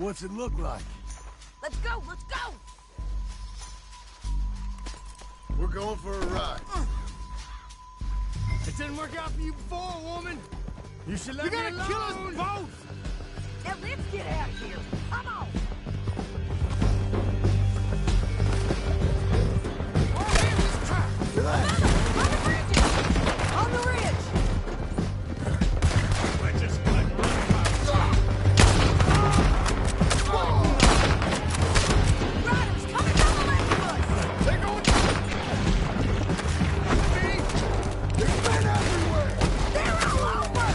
What's it look like? Let's go, let's go! We're going for a ride. It didn't work out for you before, woman. You should let me alone. You're gonna kill us both! Now let's get out of here. Come on! Relax. On the bridge! On the ridge! Riders coming down the lane of us! They're going. There's men everywhere. They're all over!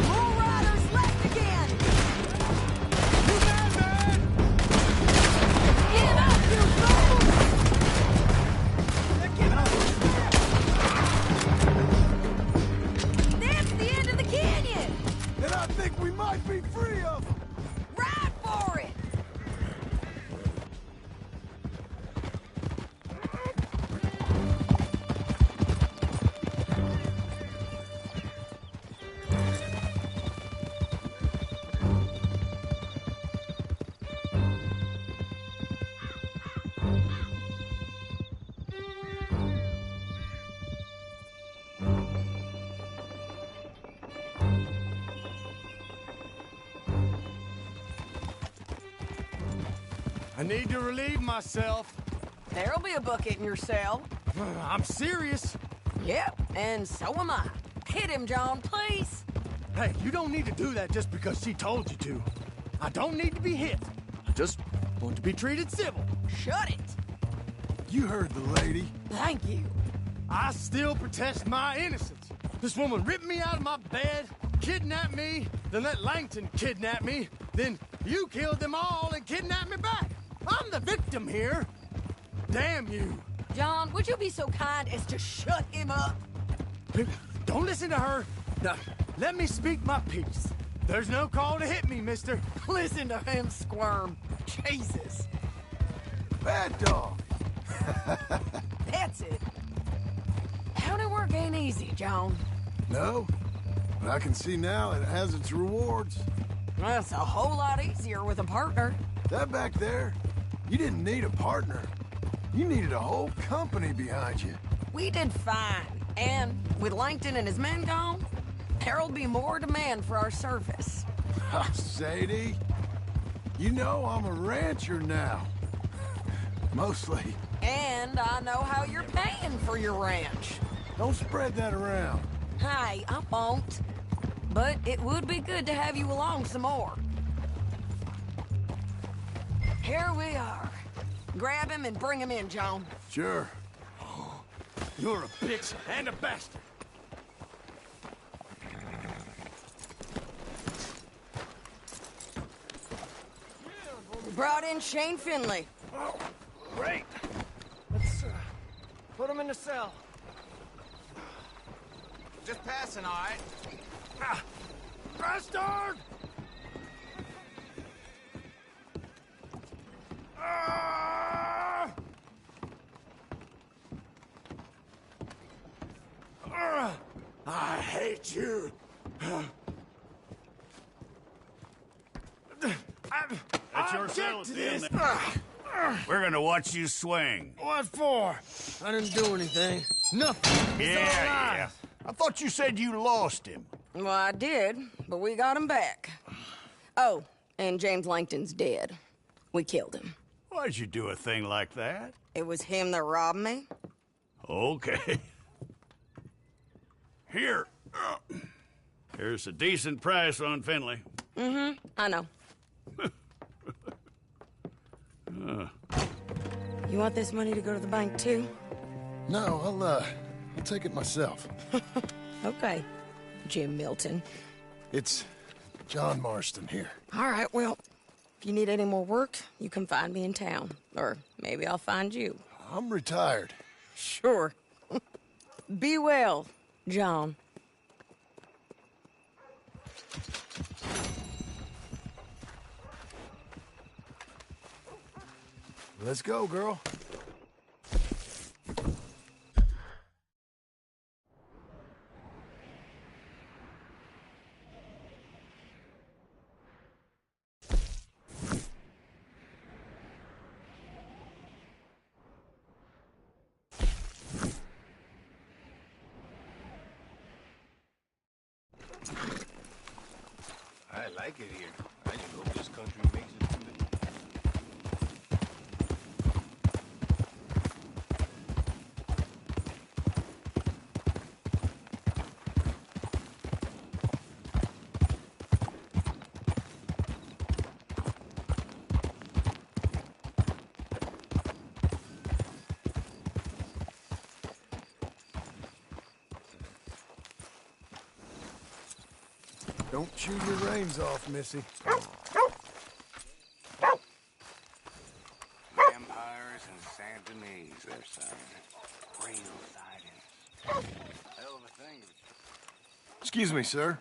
More riders left again! Get up, you fools! That's the end of the canyon! And I think we might be free of them. Ride for it! I need to relieve myself. There'll be a bucket in your cell. I'm serious. Yep, and so am I. Hit him, John, please. Hey, you don't need to do that just because she told you to. I don't need to be hit. I just want to be treated civil. Shut it. You heard the lady. Thank you. I still protest my innocence. This woman ripped me out of my bed, kidnapped me, then let Langton kidnap me, then you killed them all and kidnapped me back. I'm the victim here. Damn you. John, would you be so kind as to shut him up? Don't listen to her. Now, let me speak my piece. There's no call to hit me, mister. Listen to him squirm. Jesus. Bad dog. That's it. County work ain't easy, John. No, but I can see now it has its rewards. That's a whole lot easier with a partner. That back there, you didn't need a partner. You needed a whole company behind you. We did fine. And with Langton and his men gone, there'll be more demand for our service. Sadie, you know I'm a rancher now. Mostly. And I know how you're paying for your ranch. Don't spread that around. Hey, I won't. But it would be good to have you along some more. Here we are. Grab him and bring him in, John. Sure. You're a bitch and a bastard. We brought in Shane Finley. Oh, great. Let's put him in the cell. Just passing, all right? Ah, bastard! Ah! I hate you. That's your cell at the end there. We're gonna watch you swing. What for? I didn't do anything. Nothing. It's all lies. I thought you said you lost him. Well, I did, but we got him back. Oh, and James Langton's dead. We killed him. Why'd you do a thing like that? It was him that robbed me. Okay. Here. Here's a decent price on Finley. Mm-hmm, I know. You want this money to go to the bank, too? No, I'll take it myself. Okay, Jim Milton. It's John Marston here. All right, well, if you need any more work, you can find me in town. Or maybe I'll find you. I'm retired. Sure. Be well, John. Let's go, girl. like it here. I just hope this country makes it to me. Don't chew your reins off, Missy. Vampires and Santonese, they're saying. Real sightings. Hell of a thing. Excuse me, sir.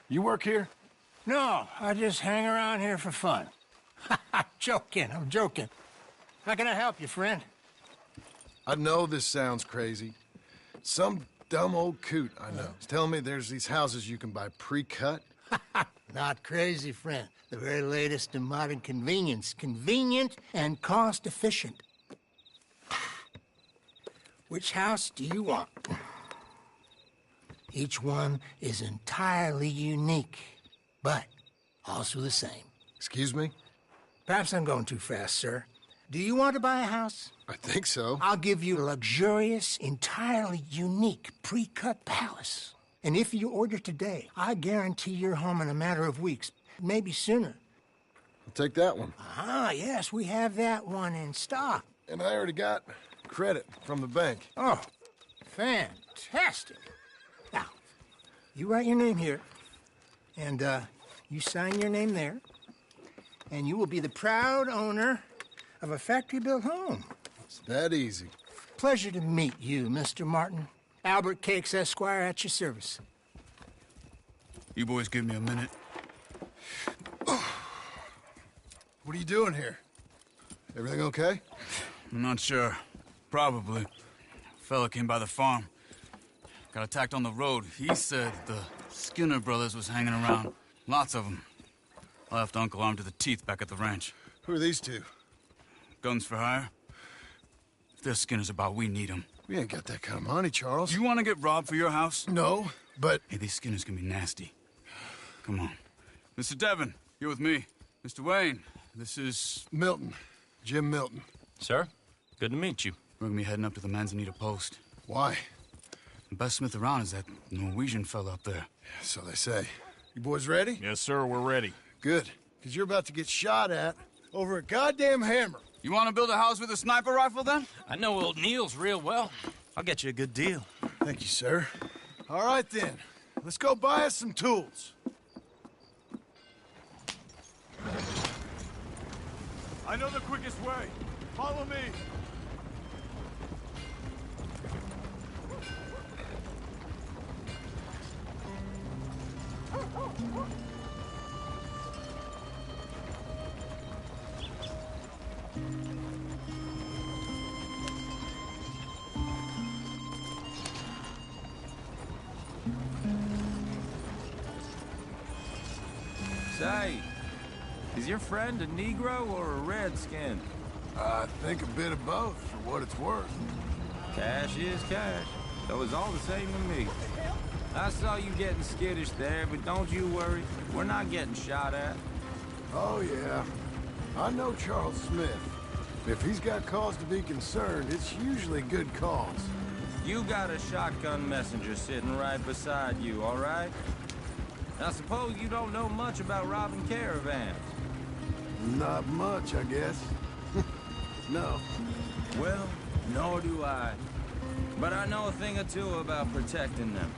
You work here? No, I just hang around here for fun. I'm joking. How can I help you, friend? I know this sounds crazy. Some dumb old coot I know is telling me there's these houses you can buy pre-cut. Not crazy, friend. The very latest in modern convenience. Convenient and cost-efficient. Which house do you want? Each one is entirely unique, but also the same. Excuse me? Perhaps I'm going too fast, sir. Do you want to buy a house? I think so. I'll give you a luxurious, entirely unique pre-cut palace. And if you order today, I guarantee you're home in a matter of weeks, maybe sooner. I'll take that one. Ah, yes, we have that one in stock. And I already got credit from the bank. Oh, fantastic. Now, you write your name here, and you sign your name there, and you will be the proud owner of a factory-built home. It's that easy. Pleasure to meet you, Mr. Martin. Albert Cakes, Esquire, at your service. You boys give me a minute. What are you doing here? Everything okay? I'm not sure. Probably. Fella came by the farm. Got attacked on the road. He said the Skinner brothers was hanging around. Lots of them. I left Uncle armed to the teeth back at the ranch. Who are these two? Guns for hire. If they're Skinner's about, we need them. We ain't got that kind of money, Charles. You want to get robbed for your house? No, but... Hey, these Skinners can be nasty. Come on. Mr. Devon, you're with me. Mr. Wayne, this is... Milton. Jim Milton. Sir, good to meet you. We're gonna be heading up to the Manzanita Post. Why? The best smith around is that Norwegian fella up there. Yeah, so they say. You boys ready? Yes, sir, we're ready. Good, because you're about to get shot at over a goddamn hammer. You want to build a house with a sniper rifle, then? I know old Neil's real well. I'll get you a good deal. Thank you, sir. All right, then. Let's go buy us some tools. I know the quickest way. Follow me. Say, is your friend a Negro or a Redskin? I think a bit of both, for what it's worth. Cash is cash. So it's all the same to me. I saw you getting skittish there, but don't you worry. We're not getting shot at. Oh, yeah. I know Charles Smith. If he's got cause to be concerned, it's usually good cause. You got a shotgun messenger sitting right beside you, all right? I suppose you don't know much about robbing caravans. Not much, I guess. No. Well, nor do I. But I know a thing or two about protecting them.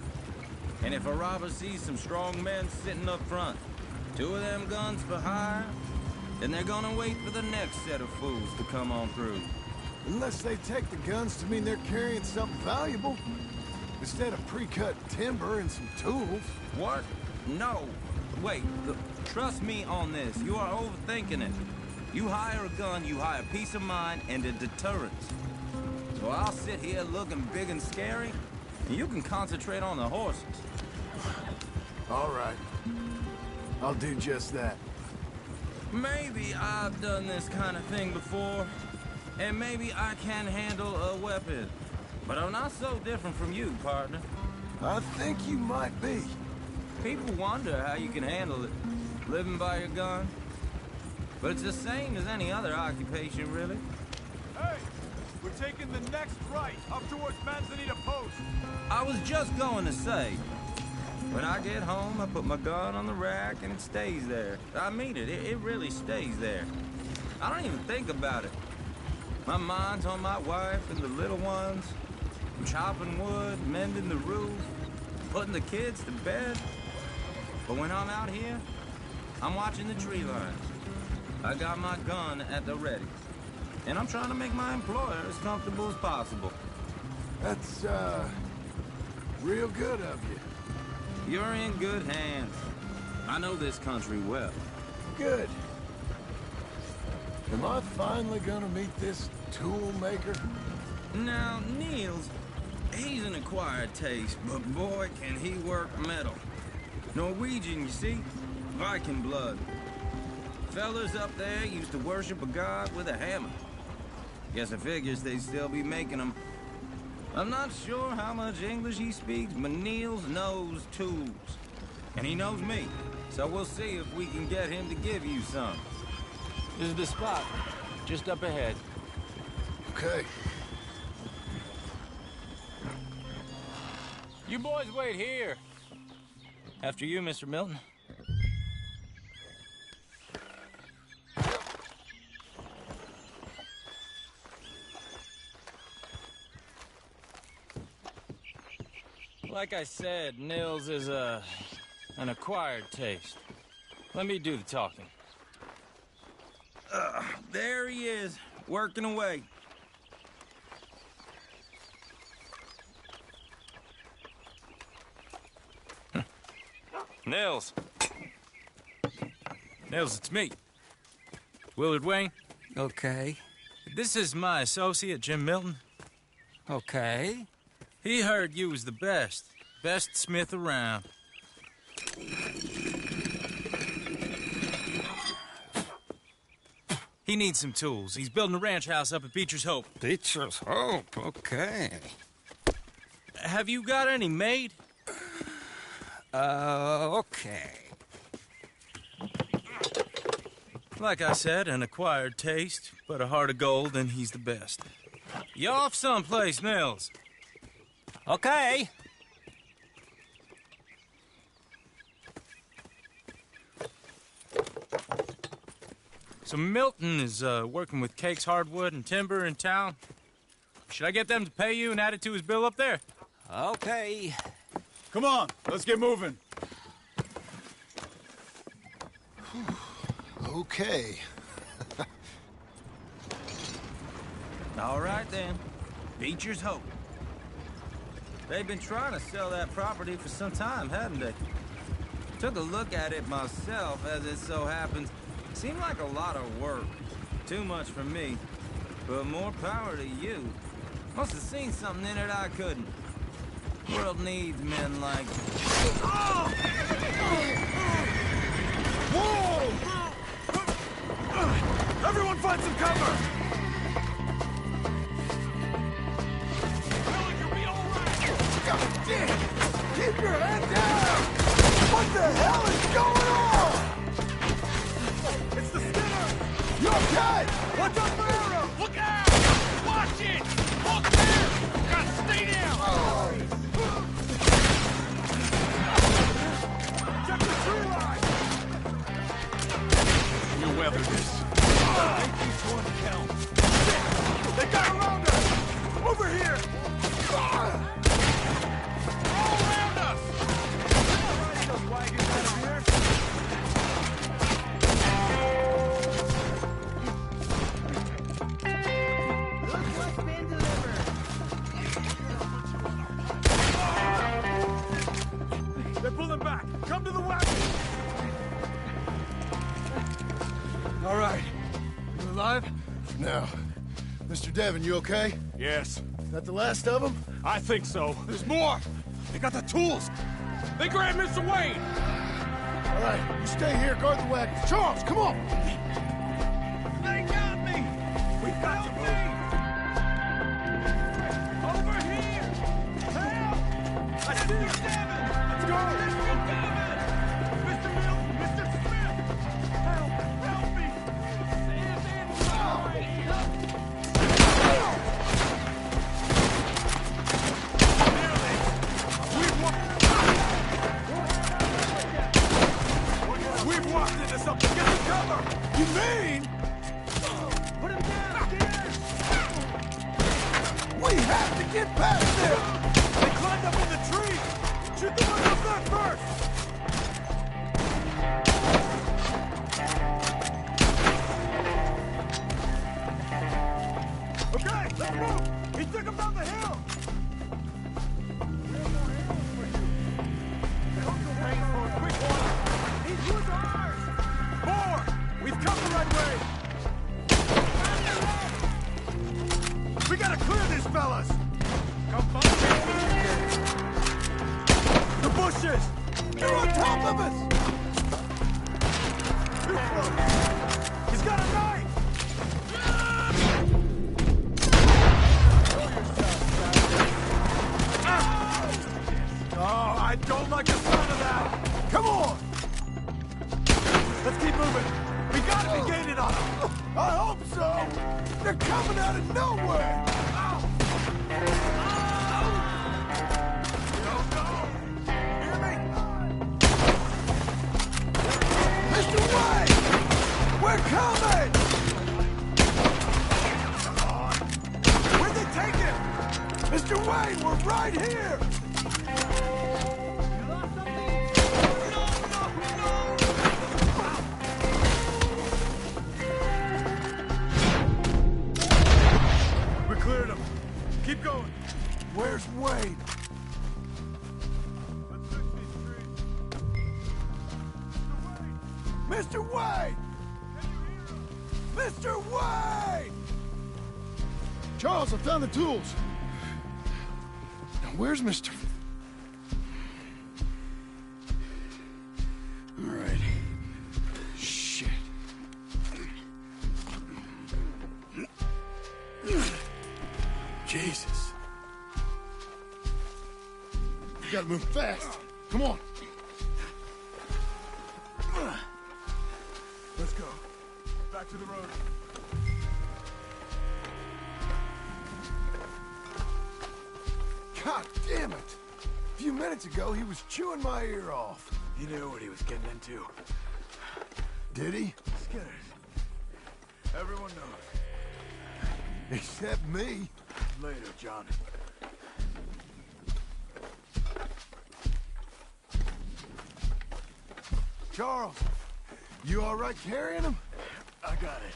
And if a robber sees some strong men sitting up front, 2 of them guns for hire, then they're gonna wait for the next set of fools to come on through. Unless they take the guns to mean they're carrying something valuable. Instead of pre-cut timber and some tools. What? No. Wait, look, trust me on this. You are overthinking it. You hire a gun, you hire peace of mind and a deterrence. So I'll sit here looking big and scary, and you can concentrate on the horses. All right. I'll do just that. Maybe I've done this kind of thing before, and maybe I can handle a weapon. But I'm not so different from you, partner. I think you might be. People wonder how you can handle it. living by your gun. But it's the same as any other occupation, really. Hey, we're taking the next right, up towards Manzanita Post. I was just going to say, when I get home, I put my gun on the rack and it stays there. I mean it, it really stays there. I don't even think about it. My mind's on my wife and the little ones. I'm chopping wood, mending the roof, putting the kids to bed. But when I'm out here, I'm watching the tree line. I got my gun at the ready. And I'm trying to make my employer as comfortable as possible. That's, real good of you. You're in good hands. I know this country well. Good. Am I finally gonna meet this tool maker? Now, Niels, he's an acquired taste, but boy, can he work metal. Norwegian, you see? Viking blood. Fellas up there used to worship a god with a hammer. Guess I figures they'd still be making them. I'm not sure how much English he speaks, but Niels knows tools. And he knows me, so we'll see if we can get him to give you some. This is the spot, just up ahead. Okay. You boys wait here. After you, Mr. Milton. Like I said, Nils is an acquired taste. Let me do the talking. There he is, working away. Nils. Nils, it's me. Willard Wayne. Okay. This is my associate, Jim Milton. Okay. He heard you was the best smith around. He needs some tools. He's building a ranch house up at Beecher's Hope. Beecher's Hope, okay. Have you got any made? Okay. Like I said, an acquired taste, but a heart of gold, and he's the best. You off someplace, Nils? Okay. So Milton is working with Cake's Hardwood and Timber in town. Should I get them to pay you and add it to his bill up there? Okay. Come on, let's get moving. Okay. All right, then. Beecher's Hope. They've been trying to sell that property for some time, haven't they? Took a look at it myself, as it so happens. Seemed like a lot of work. Too much for me. But more power to you. Must have seen something in it I couldn't. World needs men like... Whoa! Everyone find some cover! God damn! Keep your head down! What the hell is going on? It's the Skinner! You okay? Watch out for arrows! Look out! Watch it! Look there! Gotta stay down! Check the tree line! You weather this. Make each one count. They got around us! Over here! All around us! Riding those wagons out of here! Look what's been delivered. They're pulling back! Come to the wagon! All right. You alive? No. Mr. Devon, you okay? Yes. Is that the last of them? I think so. There's more! They got the tools! They grabbed Mr. Wayne! All right, you stay here, guard the wagons. Charles, come on! They got me! We got me! Over here! Help! I see you, Devon! Let's go! Mr. Milton! Mr. Smith! Get past them! They climbed up in the tree! Shoot the one up there first! Okay, let's move! He took him down the hill! Quick one! These woods are ours! More! We've come the right way! We gotta clear these fellas! Come on! The bushes! They're on top of us! Too close! He's got a knife! Oh, I don't like the sound of that! Come on! Let's keep moving! We gotta be gaining on them! I hope so! They're coming out of nowhere! Hear me? Mr. Wayne! We're coming! Come on! Where'd they take him? Mr. Wayne, we're right here! We cleared him. Keep going. Where's Wade? Let's search these streets. Mr. Wade! Mr. Wade! Charles, I found the tools. Now, where's Mr. All right. Shit. Jesus. You gotta move fast. Come on. Let's go. Back to the road. God damn it! A few minutes ago, he was chewing my ear off. He knew what he was getting into. Did he? Scared. Everyone knows. Except me. Later, John. Charles, you all right carrying him? I got it.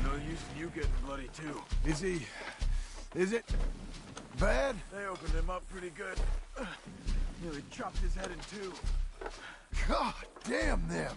No use in you getting bloody, too. Is it bad? They opened him up pretty good. Nearly chopped his head in two. God damn them.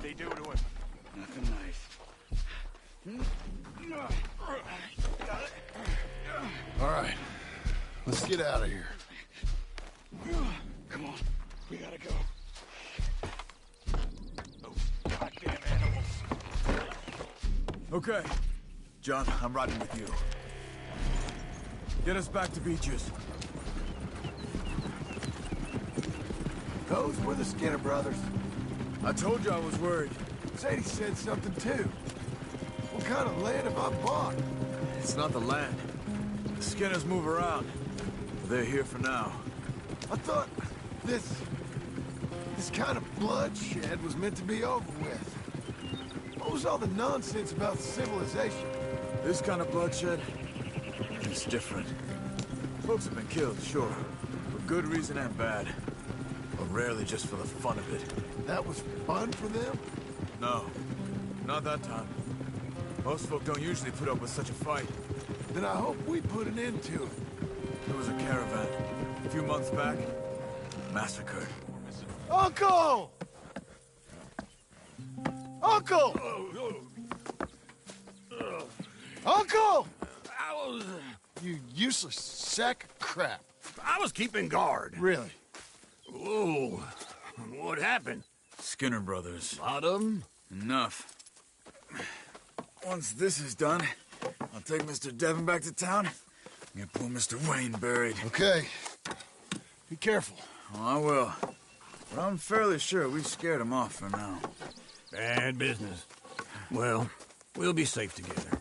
They do to him? Nothing nice. All right, let's get out of here. Come on, we gotta go. Those goddamn animals. Okay, John, I'm riding with you. Get us back to Beaches. Those were the Skinner brothers. I told you I was worried. Sadie said something too. What kind of land have I bought? It's not the land. The Skinners move around. They're here for now. I thought this kind of bloodshed was meant to be over with. What was all the nonsense about civilization? This kind of bloodshed is different. Folks have been killed, sure. For good reason and bad. But rarely just for the fun of it. That was fun for them? No. Not that time. Most folk don't usually put up with such a fight. Then I hope we put an end to it. There was a caravan. A few months back. Massacred. Uncle! Uncle! Uncle! You useless sack of crap. I was keeping guard. Really? Oh, what happened? Skinner brothers. A lot of them? Enough. Once this is done, I'll take Mr. Devon back to town and get poor Mr. Wayne buried. Okay. Be careful. Oh, I will. But I'm fairly sure we scared him off for now. Bad business. Well, we'll be safe together.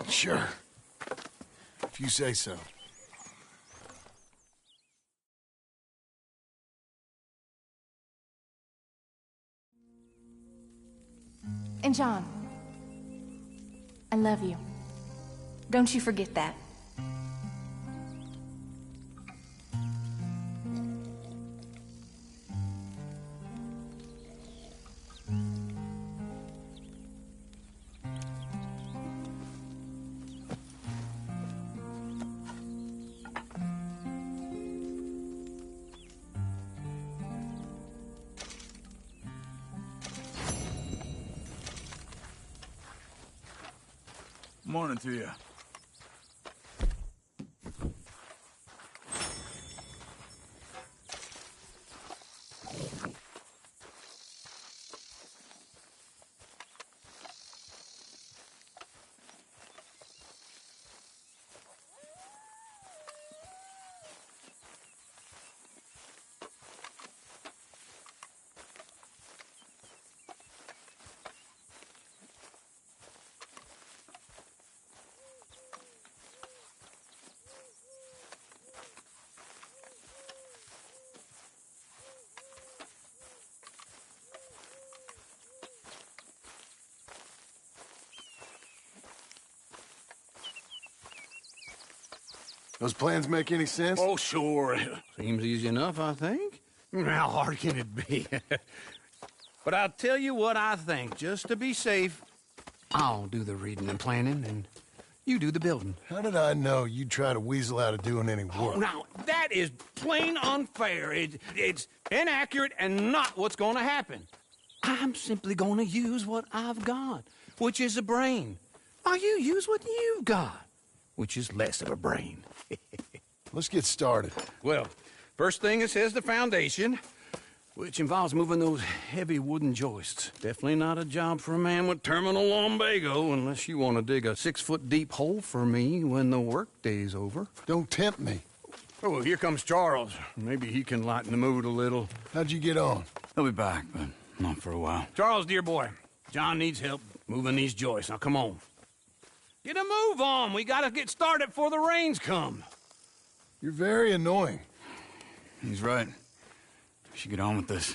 Sure. If you say so. And John, I love you. Don't you forget that. Morning to you. Those plans make any sense? Oh, sure. Seems easy enough, I think. How hard can it be? But I'll tell you what I think, just to be safe. I'll do the reading and planning, and you do the building. How did I know you'd try to weasel out of doing any work? Oh, now, that is plain unfair. It's inaccurate and not what's going to happen. I'm simply going to use what I've got, which is a brain. Now, you use what you've got, which is less of a brain. Let's get started. Well, first thing it says the foundation, which involves moving those heavy wooden joists. Definitely not a job for a man with terminal lumbago, unless you want to dig a 6-foot deep hole for me when the workday's over. Don't tempt me. Oh, well, here comes Charles. Maybe he can lighten the mood a little. How'd you get on? He'll be back, but not for a while. Charles, dear boy, John needs help moving these joists. Now, come on. Get a move on. We gotta get started before the rains come. You're very annoying. He's right. We should get on with this.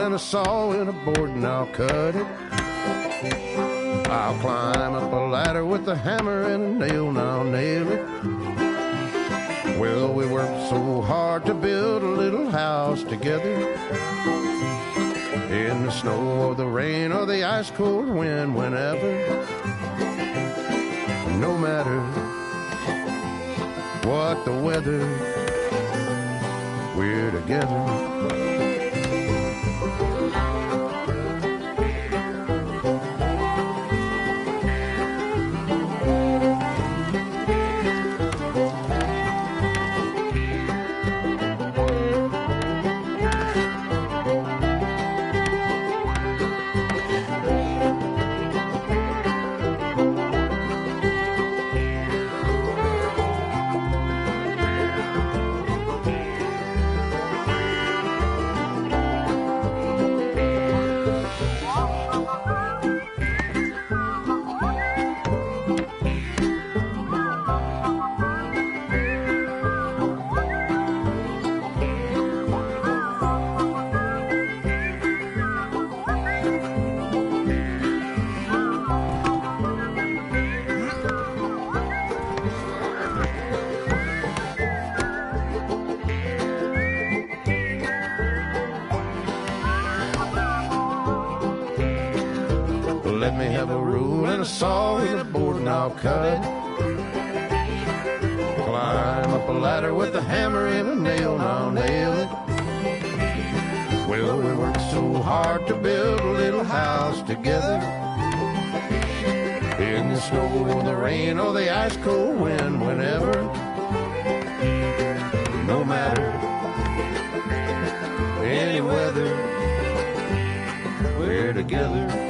and a saw and a board and I'll cut it. I'll climb up a ladder with a hammer and a nail and I'll nail it. Well, we worked so hard to build a little house together. In the snow or the rain or the ice cold wind, whenever. No matter what the weather, we're together. Let me have a rule and a saw and a board and I'll cut it. Climb up a ladder with a hammer and a nail and I'll nail it. Well, we worked so hard to build a little house together. In the snow or the rain or the ice cold wind, whenever. No matter any weather, we're together.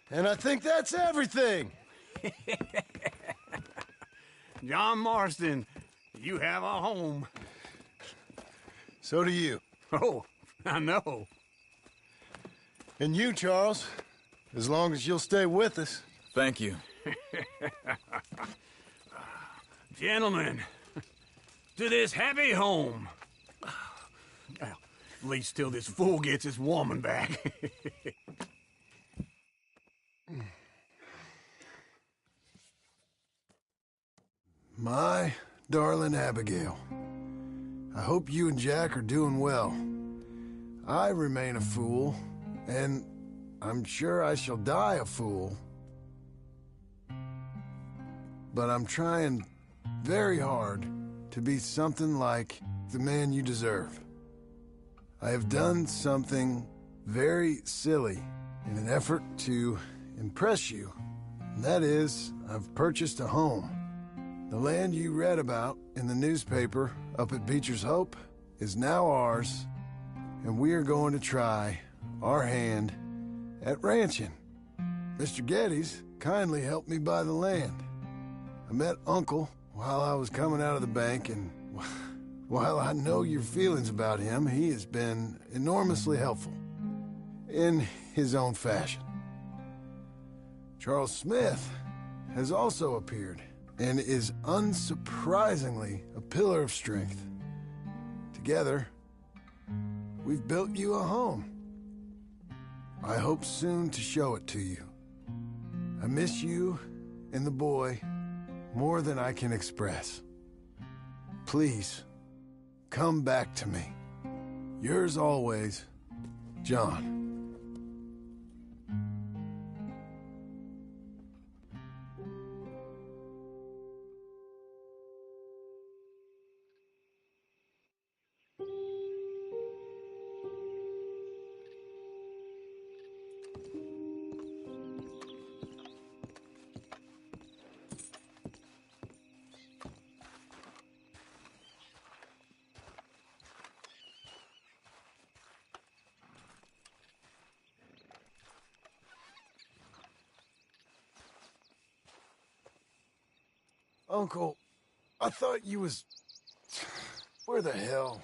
And I think that's everything. John Marston, you have a home. So do you. Oh, I know. And you, Charles, as long as you'll stay with us. Thank you. Gentlemen, to this happy home. Well, at least till this fool gets his woman back. My darling Abigail, I hope you and Jack are doing well. I remain a fool, and I'm sure I shall die a fool. But I'm trying very hard to be something like the man you deserve. I have done something very silly in an effort to impress you. And that is, I've purchased a home. The land you read about in the newspaper up at Beecher's Hope is now ours, and we are going to try our hand at ranching. Mr. Geddes kindly helped me buy the land. I met Uncle while I was coming out of the bank, and while I know your feelings about him, he has been enormously helpful in his own fashion. Charles Smith has also appeared and is unsurprisingly a pillar of strength. Together, we've built you a home. I hope soon to show it to you. I miss you and the boy more than I can express. Please, come back to me. Yours always, John. Uncle, I thought you was... Where the hell?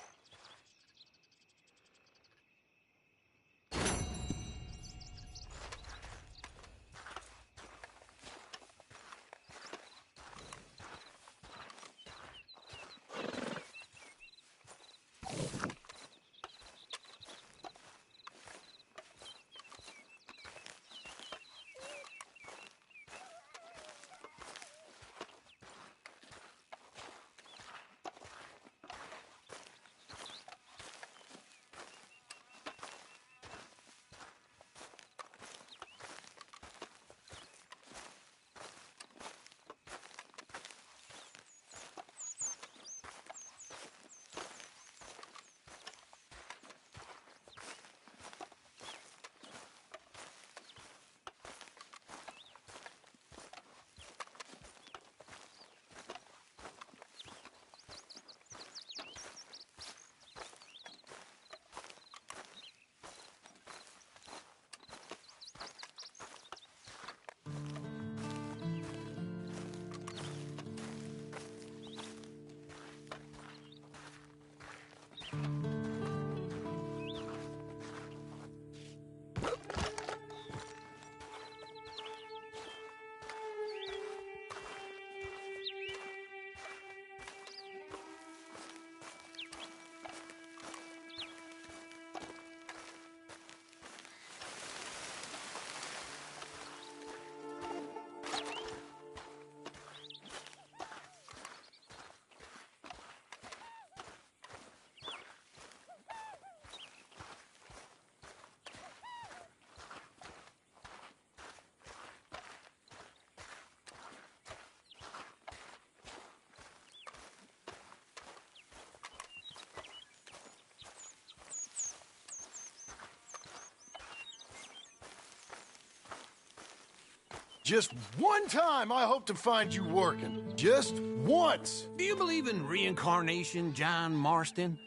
Just one time I hope to find you working. Just once. Do you believe in reincarnation, John Marston?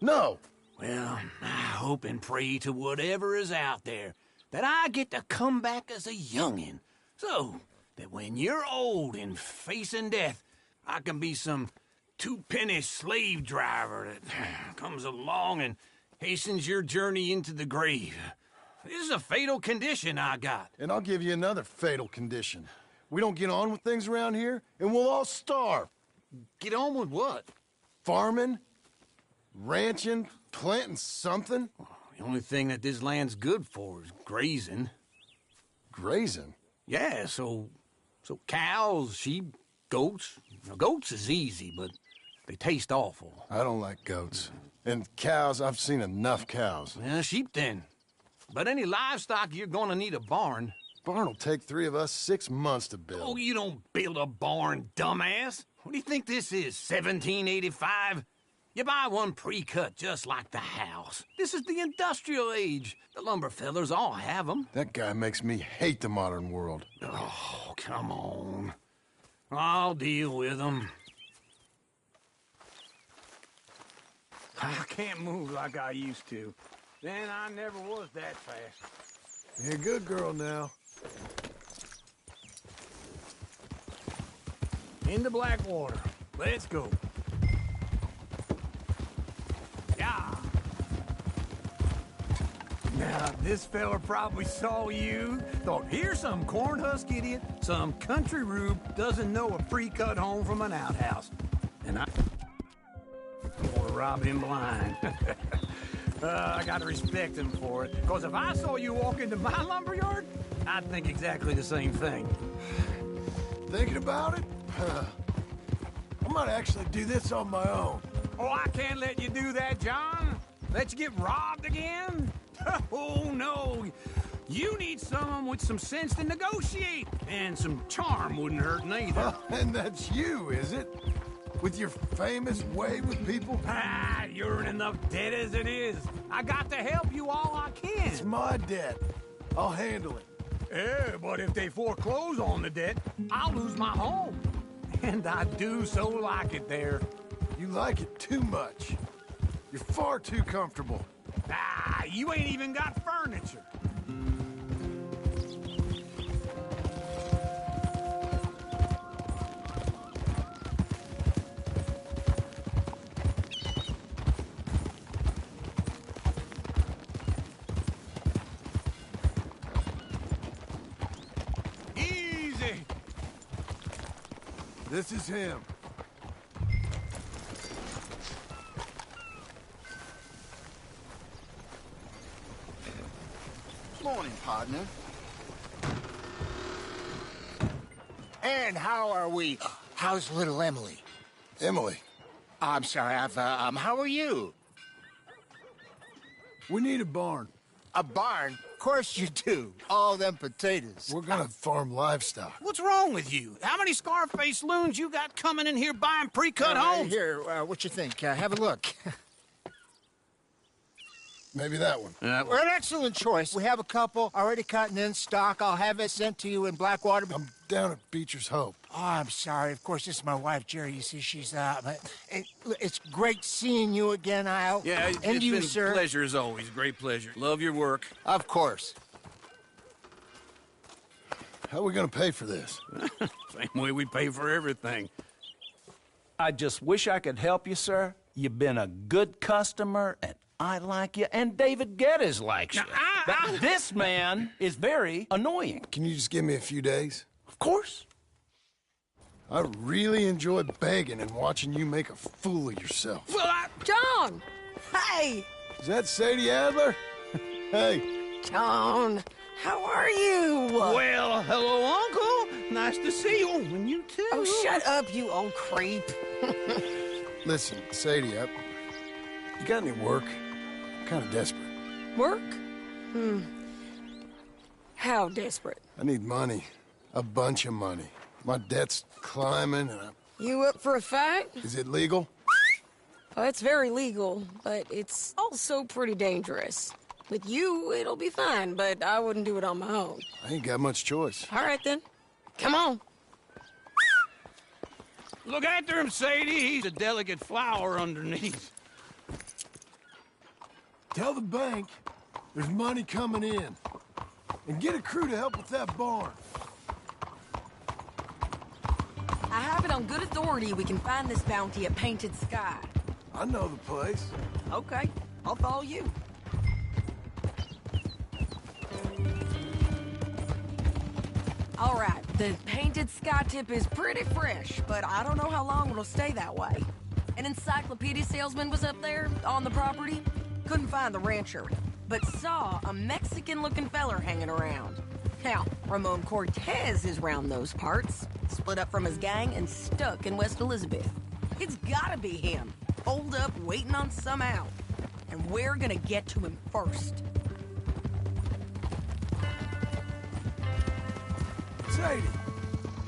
No. Well, I hope and pray to whatever is out there that I get to come back as a youngin', so that when you're old and facing death, I can be some two-penny slave driver that comes along and hastens your journey into the grave. This is a fatal condition I got. And I'll give you another fatal condition. We don't get on with things around here, and we'll all starve. Get on with what? Farming, ranching, planting something. The only thing that this land's good for is grazing. Grazing? Yeah, so cows, sheep, goats. Now, goats is easy, but they taste awful. I don't like goats. And cows, I've seen enough cows. Yeah, sheep then. But any livestock, you're gonna need a barn. Barn will take 3 of us 6 months to build. Oh, you don't build a barn, dumbass. What do you think this is, 1785? You buy one pre-cut just like the house. This is the industrial age. The lumber fellers all have them. That guy makes me hate the modern world. Oh, come on. I'll deal with them. I can't move like I used to. Then I never was that fast. You're a good girl now. Into Blackwater. Let's go. Yeah. Now, this fella probably saw you, thought, here's some cornhusk idiot, some country rube doesn't know a pre-cut home from an outhouse. And I want to rob him blind. I gotta respect him for it, because if I saw you walk into my lumberyard, I'd think exactly the same thing. Thinking about it? I might actually do this on my own. Oh, I can't let you do that, John. Let you get robbed again? Oh, no. You need someone with some sense to negotiate, and some charm wouldn't hurt neither. And that's you, is it? With your famous way with people? Ah, you're in enough debt as it is. I got to help you all I can. It's my debt. I'll handle it. Yeah, but if they foreclose on the debt, I'll lose my home. And I do so like it there. You like it too much. You're far too comfortable. Ah, you ain't even got furniture. This is him. Morning, partner. And how are we? How's little Emily? Emily. I'm sorry, how are you? We need a barn. A barn? Of course you do. All them potatoes. We're gonna farm livestock. What's wrong with you? How many Scarface loons you got coming in here buying pre-cut homes? Here, what you think? Have a look. Maybe that one. Well, an excellent choice. We have a couple already cutting in stock. I'll have it sent to you in Blackwater. I'm down at Beecher's Hope. Oh, I'm sorry. Of course, this is my wife, Jerry. You see, she's it's great seeing you again, Al. Yeah, and it's you, been sir. a pleasure as always. Great pleasure. Love your work. Of course. How are we gonna pay for this? Same way we pay for everything. I just wish I could help you, sir. You've been a good customer, and I like you, and David Geddes likes you. But this man is very annoying. Can you just give me a few days? Of course. I really enjoy begging and watching you make a fool of yourself. Well, John! Hey! Is that Sadie Adler? Hey. John, how are you? Well, hello, Uncle. Nice to see you. And you too. Oh, shut up, you old creep. Listen, Sadie, you got any work? I'm kind of desperate. Work? How desperate? I need money. A bunch of money. My debt's climbing and You up for a fight? Is it legal? Oh, it's very legal, but it's also pretty dangerous. With you, it'll be fine, but I wouldn't do it on my own. I ain't got much choice. All right, then. Come on. Look after him, Sadie. He's a delicate flower underneath. Tell the bank there's money coming in. And get a crew to help with that barn. I have it on good authority we can find this bounty at Painted Sky. I know the place. Okay, I'll follow you. All right, the Painted Sky tip is pretty fresh, but I don't know how long it'll stay that way. An encyclopedia salesman was up there on the property. Couldn't find the rancher, but saw a Mexican-looking feller hanging around. Now, Ramon Cortez is round those parts, split up from his gang and stuck in West Elizabeth. It's gotta be him, holed up waiting on some out. And we're gonna get to him first. Sadie!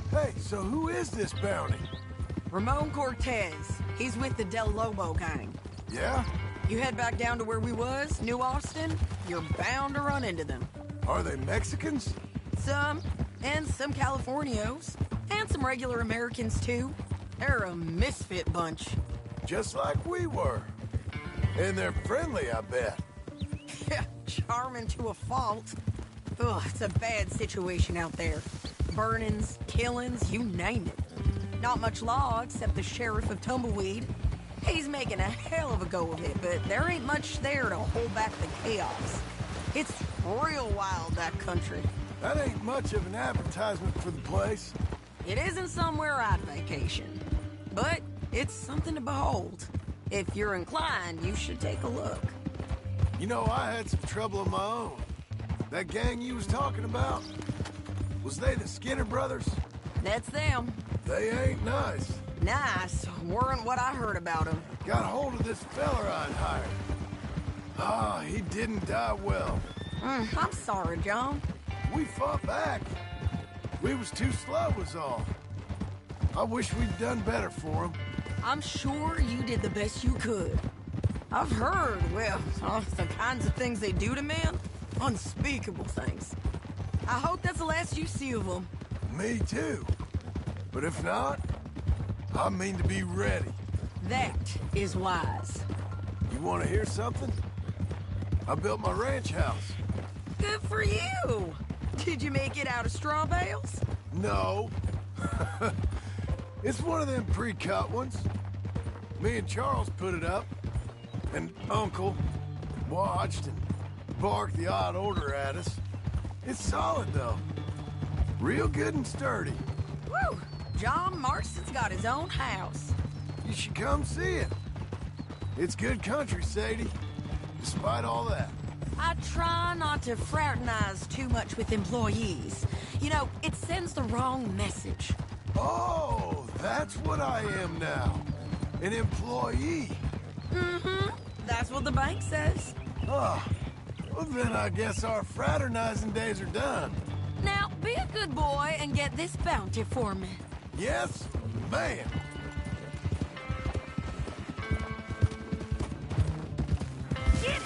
Hey, so who is this bounty? Ramon Cortez. He's with the Del Lobo gang. Yeah? You head back down to where we was, New Austin, you're bound to run into them. Are they Mexicans? Some, and some Californios, and some regular Americans too. They're a misfit bunch. Just like we were. And they're friendly, I bet. Yeah, charming to a fault. Ugh, it's a bad situation out there. Burnings, killings, you name it. Not much law except the sheriff of Tumbleweed. He's making a hell of a go of it, but there ain't much there to hold back the chaos. It's real wild, that country. That ain't much of an advertisement for the place. It isn't somewhere I'd vacation, but it's something to behold. If you're inclined, you should take a look. You know, I had some trouble of my own. That gang you was talking about, was they the Skinner brothers? That's them. They ain't nice. Nice weren't what I heard about them. Got hold of this feller I'd hired. Ah, he didn't die well. I'm sorry, John. We fought back. We was too slow was all. I wish we'd done better for him. I'm sure you did the best you could. I've heard, well, the kinds of things they do to men. Unspeakable things. I hope that's the last you see of them. Me too. But if not, I mean to be ready. That is wise. You want to hear something? I built my ranch house. Good for you. Did you make it out of straw bales? No. It's one of them pre-cut ones. Me and Charles put it up, and Uncle watched and barked the odd order at us. It's solid, though. Real good and sturdy. Woo! John Marston's got his own house. You should come see it. It's good country, Sadie. Despite all that. I try not to fraternize too much with employees. You know, it sends the wrong message. Oh, that's what I am now. An employee. Mm-hmm. That's what the bank says. Oh, well then I guess our fraternizing days are done. Now, be a good boy and get this bounty for me. Yes, ma'am. Get it!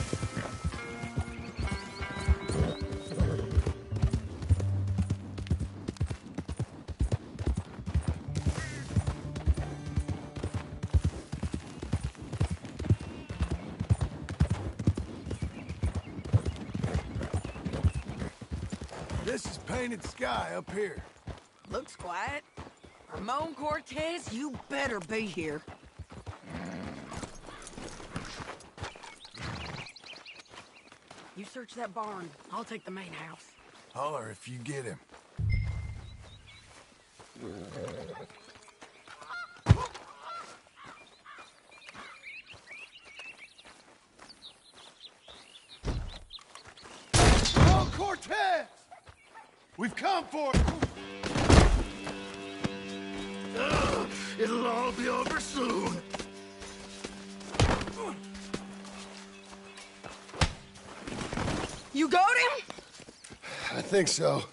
This is painted sky up here. Looks quiet. Ramon Cortez, you better be here. You search that barn. I'll take the main house. Holler if you get him. Oh, Cortez! We've come for it! It'll all be over soon. You got him? I think so.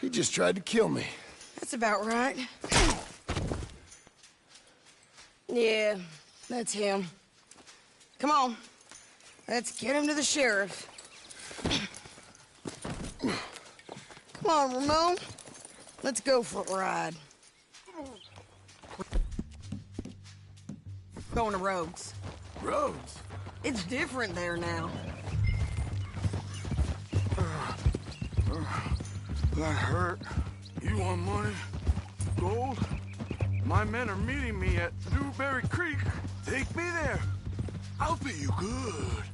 He just tried to kill me. That's about right. Yeah, that's him. Come on. Let's get him to the sheriff. Come on, Ramon. Let's go for a ride. Going to Rhodes. Rhodes? It's different there now. That hurt. You want money? Gold? My men are meeting me at Newberry Creek. Take me there. I'll pay you good.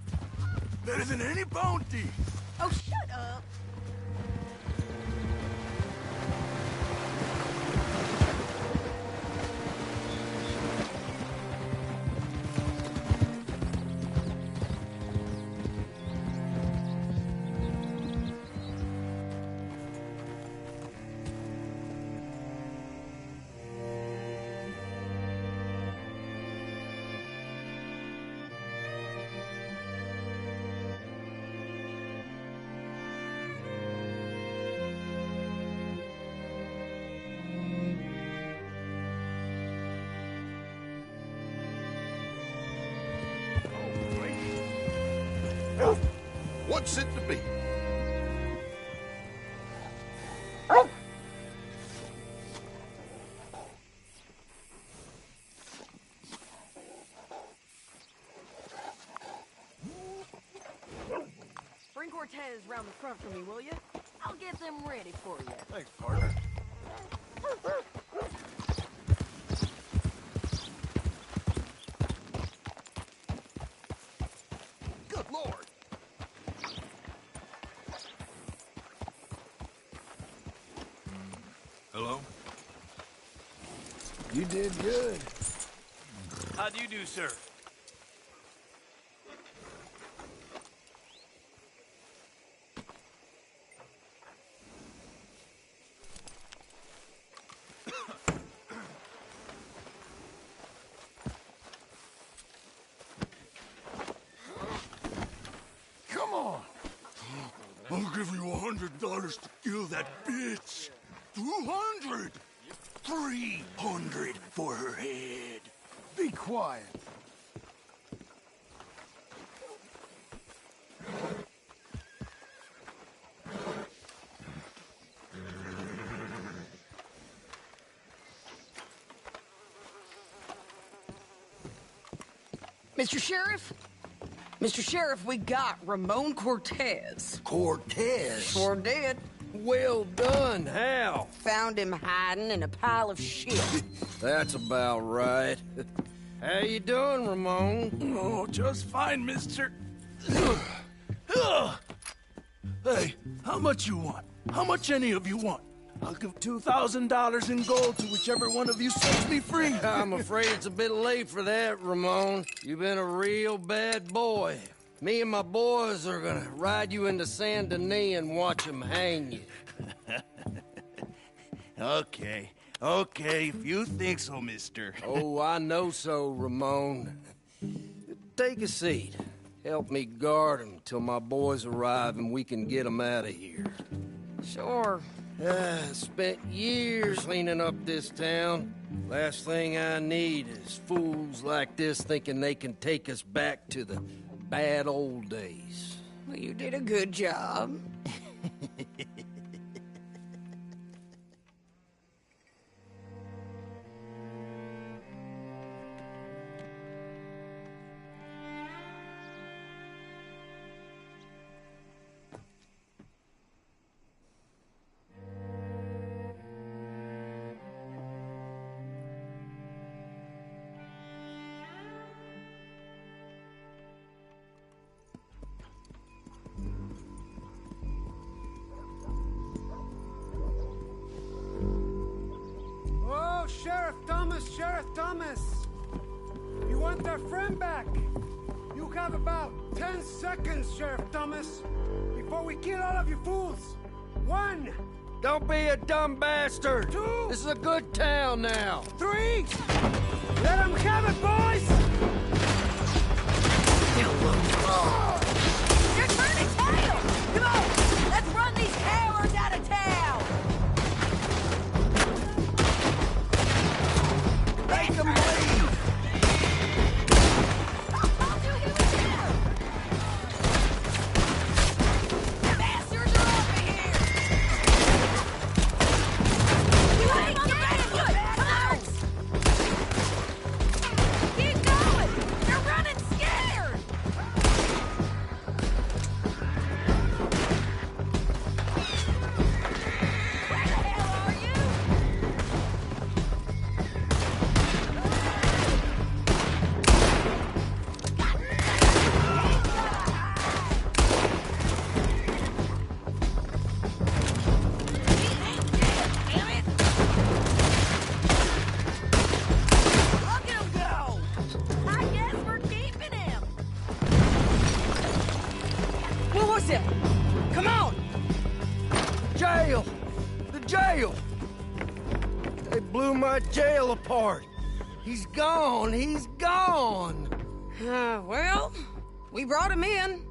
Better than any bounty. Oh, shut up. What's it to be? Bring Cortez round the front for me, will you? I'll get them ready for you. Thanks, partner. Good Lord. Hello? You did good. How do you do, sir? Come on. I'll give you $100 to kill that bitch. 200. 300 for her head. Be quiet. Mr. Sheriff? Mr. Sheriff, we got Ramon Cortez. Cortez? Sure did. Well done. How? Found him hiding in a pile of shit. That's about right. How you doing, Ramon? Oh, just fine, mister. Hey, how much you want? How much any of you want? I'll give $2,000 in gold to whichever one of you sets me free. I'm afraid it's a bit late for that, Ramon. You've been a real bad boy. Me and my boys are gonna ride you into Saint Denis and watch them hang you. Okay, if you think so, mister. Oh, I know so, Ramon. Take a seat. Help me guard them till my boys arrive and we can get them out of here. Sure. Spent years cleaning up this town. Last thing I need is fools like this thinking they can take us back to the bad old days. Well, you did a good job. Sheriff Thomas! You want their friend back? You have about 10 seconds, Sheriff Thomas, before we kill all of you fools. 1! Don't be a dumb bastard! 2! This is a good town now! 3! Let them have it, boys! You're turning tail! Come on, let's run these cowards out of town! Make them leave! Bastards are over here! You ain't on the battlefield! Come on! Keep going! You're running scared! Where the hell are you? Look at him go! I guess we're keeping him. What was it? Come on! Jail! The jail! They blew my jail apart. He's gone! He's gone! Well, we brought him in.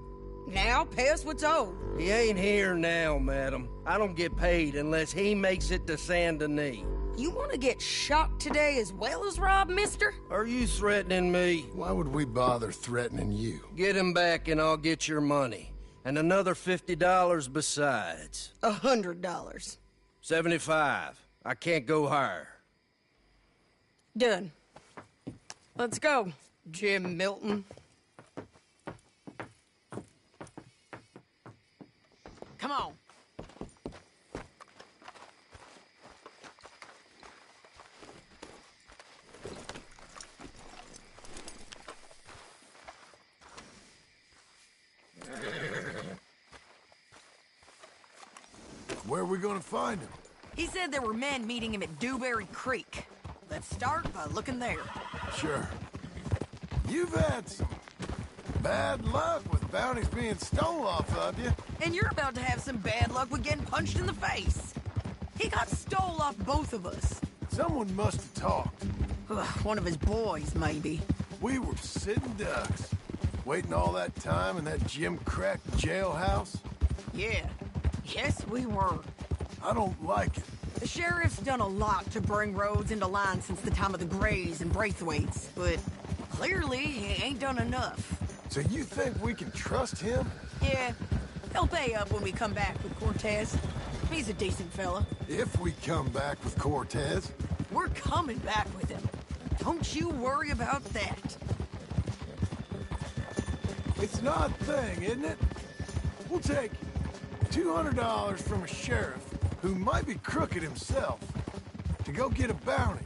Now pay us what's owed. He ain't here now, madam. I don't get paid unless he makes it to Saint Denis. You want to get shot today as well as Rob, mister? Are you threatening me? Why would we bother threatening you? Get him back and I'll get your money. And another $50 besides. $100. 75. I can't go higher. Done. Let's go, Jim Milton. Come on. Where are we gonna find him? He said there were men meeting him at Dewberry Creek. Let's start by looking there. Sure. You've had some bad luck with bounties being stolen off of you. And you're about to have some bad luck with getting punched in the face. He got stole off both of us. Someone must have talked. One of his boys, maybe. We were sitting ducks, waiting all that time in that Jim Crack jailhouse. Yeah. Yes, we were. I don't like it. The sheriff's done a lot to bring roads into line since the time of the Grays and Braithwaites, but clearly he ain't done enough. So you think we can trust him? Yeah, he'll pay up when we come back with Cortez. He's a decent fella. If we come back with Cortez. We're coming back with him. Don't you worry about that. It's an odd thing, isn't it? We'll take $200 from a sheriff who might be crooked himself to go get a bounty,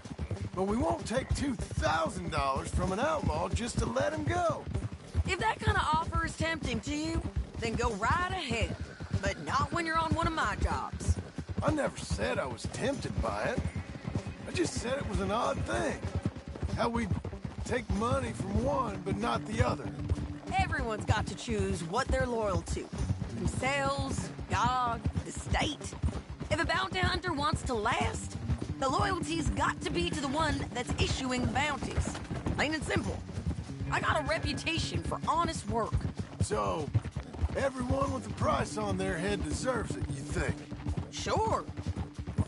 but we won't take $2,000 from an outlaw just to let him go. If that kind of offer is tempting to you, then go right ahead. But not when you're on one of my jobs. I never said I was tempted by it. I just said it was an odd thing. How we take money from one, but not the other. Everyone's got to choose what they're loyal to. Themselves, God, the state. If a bounty hunter wants to last, the loyalty's got to be to the one that's issuing bounties. Plain and simple. I got a reputation for honest work. So, everyone with a price on their head deserves it, you think? Sure.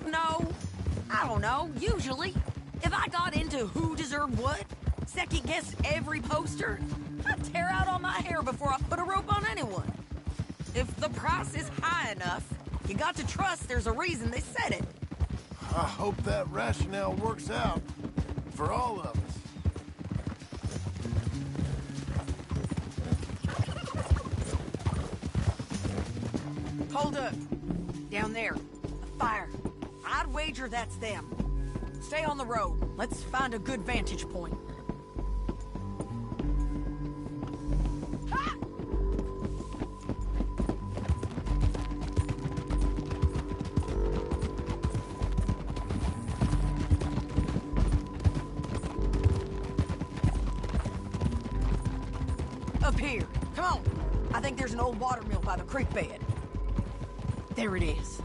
No, I don't know, usually. If I got into who deserved what, second-guessed every poster, I'd tear out all my hair before I put a rope on anyone. If the price is high enough, you got to trust there's a reason they said it. I hope that rationale works out for all of us. Hold up. Down there. A fire. I'd wager that's them. Stay on the road. Let's find a good vantage point. Up here. Come on. I think there's an old water mill by the creek bed. There it is.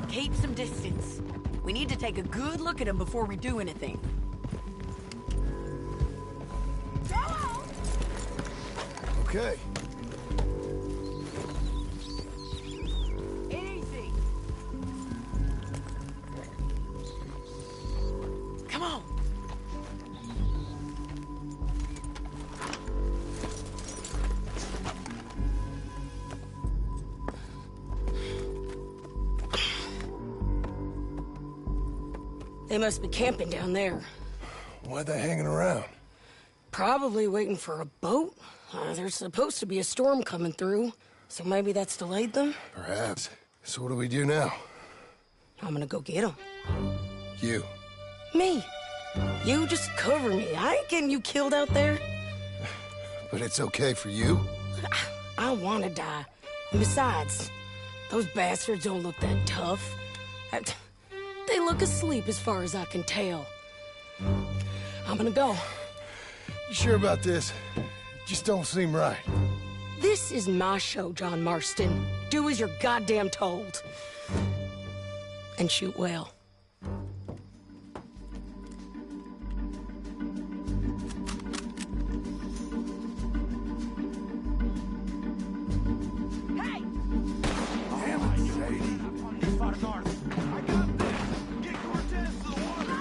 Keep some distance. We need to take a good look at them before we do anything. Okay. Easy. Come on. They must be camping down there. Why are they hanging around? Probably waiting for a boat. There's supposed to be a storm coming through, so maybe that's delayed them? Perhaps. So what do we do now? I'm gonna go get them. You. Me. You just cover me. I ain't getting you killed out there. But it's okay for you? I want to die. And besides, those bastards don't look that tough. They look asleep as far as I can tell. I'm gonna go. You sure about this? Just don't seem right. This is my show, John Marston. Do as you're goddamn told. And shoot well. Hey! Damn it, Sadie. Bodyguard. I got this. Get Cortez to the water.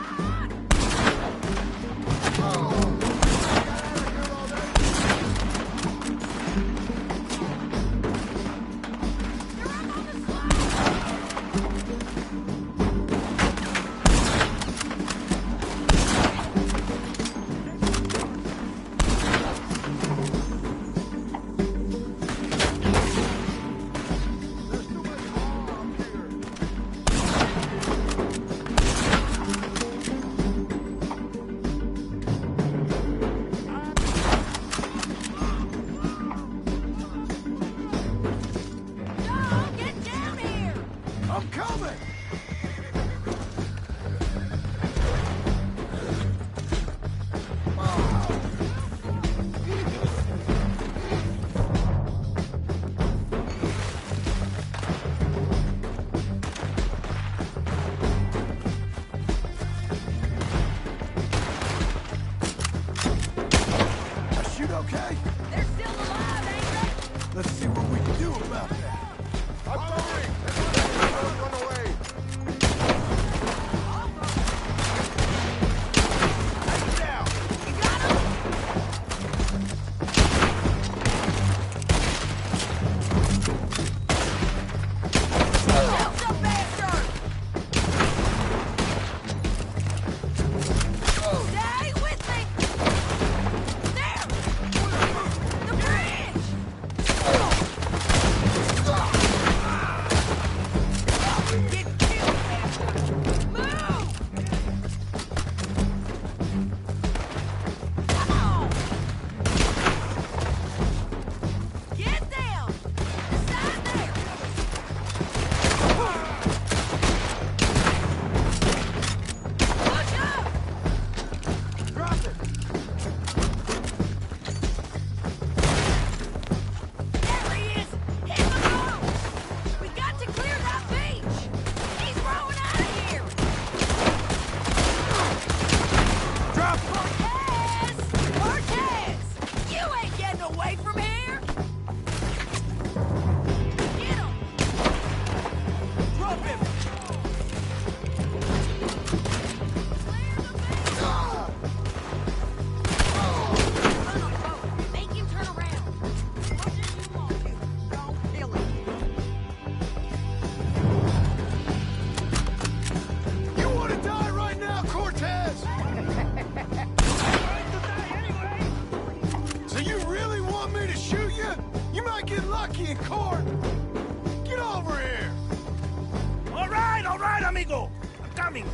coming!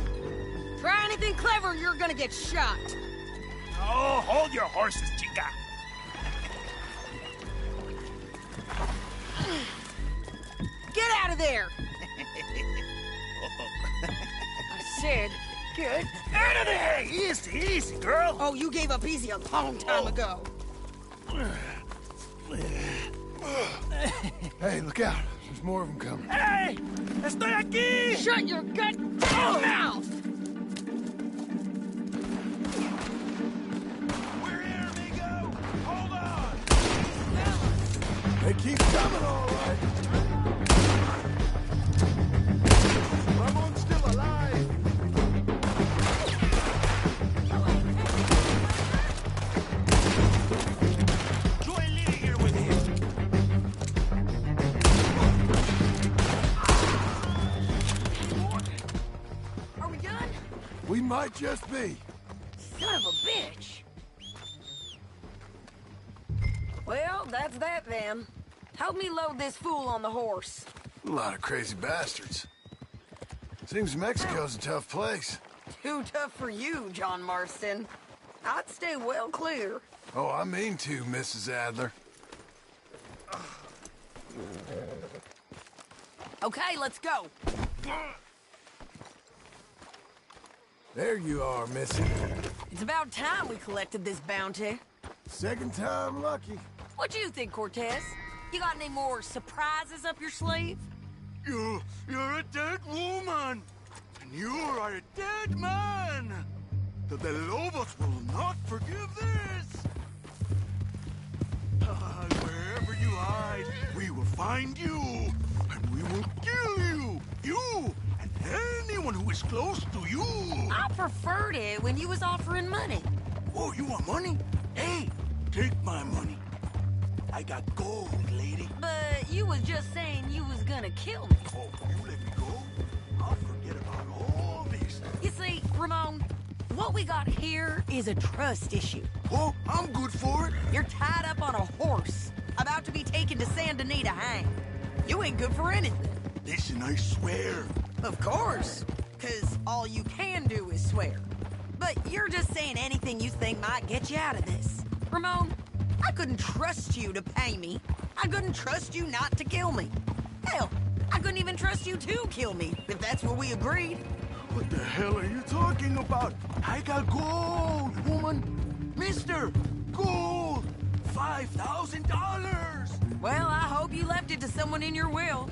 Try anything clever, you're gonna get shot. Oh, hold your horses, chica. Get out of there! I said, get Out of there! Easy, easy, girl. Oh, you gave up easy a long time ago. Hey, look out. There's more of them coming. Hey! Estoy aquí! Shut your goddamn mouth! We're here, amigo! Hold on! They keep coming, all right. Ramon's still alive. Joy Lee here with him. Are we done? We might just be. Son of a bitch! Well, that's that then. Help me load this fool on the horse. A lot of crazy bastards. Seems Mexico's a tough place. Too tough for you, John Marston. I'd stay well clear. Oh, I mean to, Mrs. Adler. Okay, let's go. There you are, Missy. It's about time we collected this bounty. Second time lucky. What do you think, Cortez? You got any more surprises up your sleeve? You're a dead woman, and you are a dead man. The De Lobos will not forgive this. Wherever you hide, we will find you, and we will kill you. You and anyone who is close to you. I preferred it when you was offering money. Oh, you want money? Hey, take my money. I got gold, lady. But you was just saying you was gonna kill me. Oh, you let me go? I'll forget about all this. You see, Ramon, what we got here is a trust issue. Oh, I'm good for it. You're tied up on a horse, about to be taken to San Denis to hang. You ain't good for anything. Listen, I swear. Of course, because all you can do is swear. But you're just saying anything you think might get you out of this. Ramon, I couldn't trust you to pay me. I couldn't trust you not to kill me. Hell, I couldn't even trust you to kill me, if that's what we agreed. What the hell are you talking about? I got gold, woman. Mister, gold. $5,000. Well, I hope you left it to someone in your will.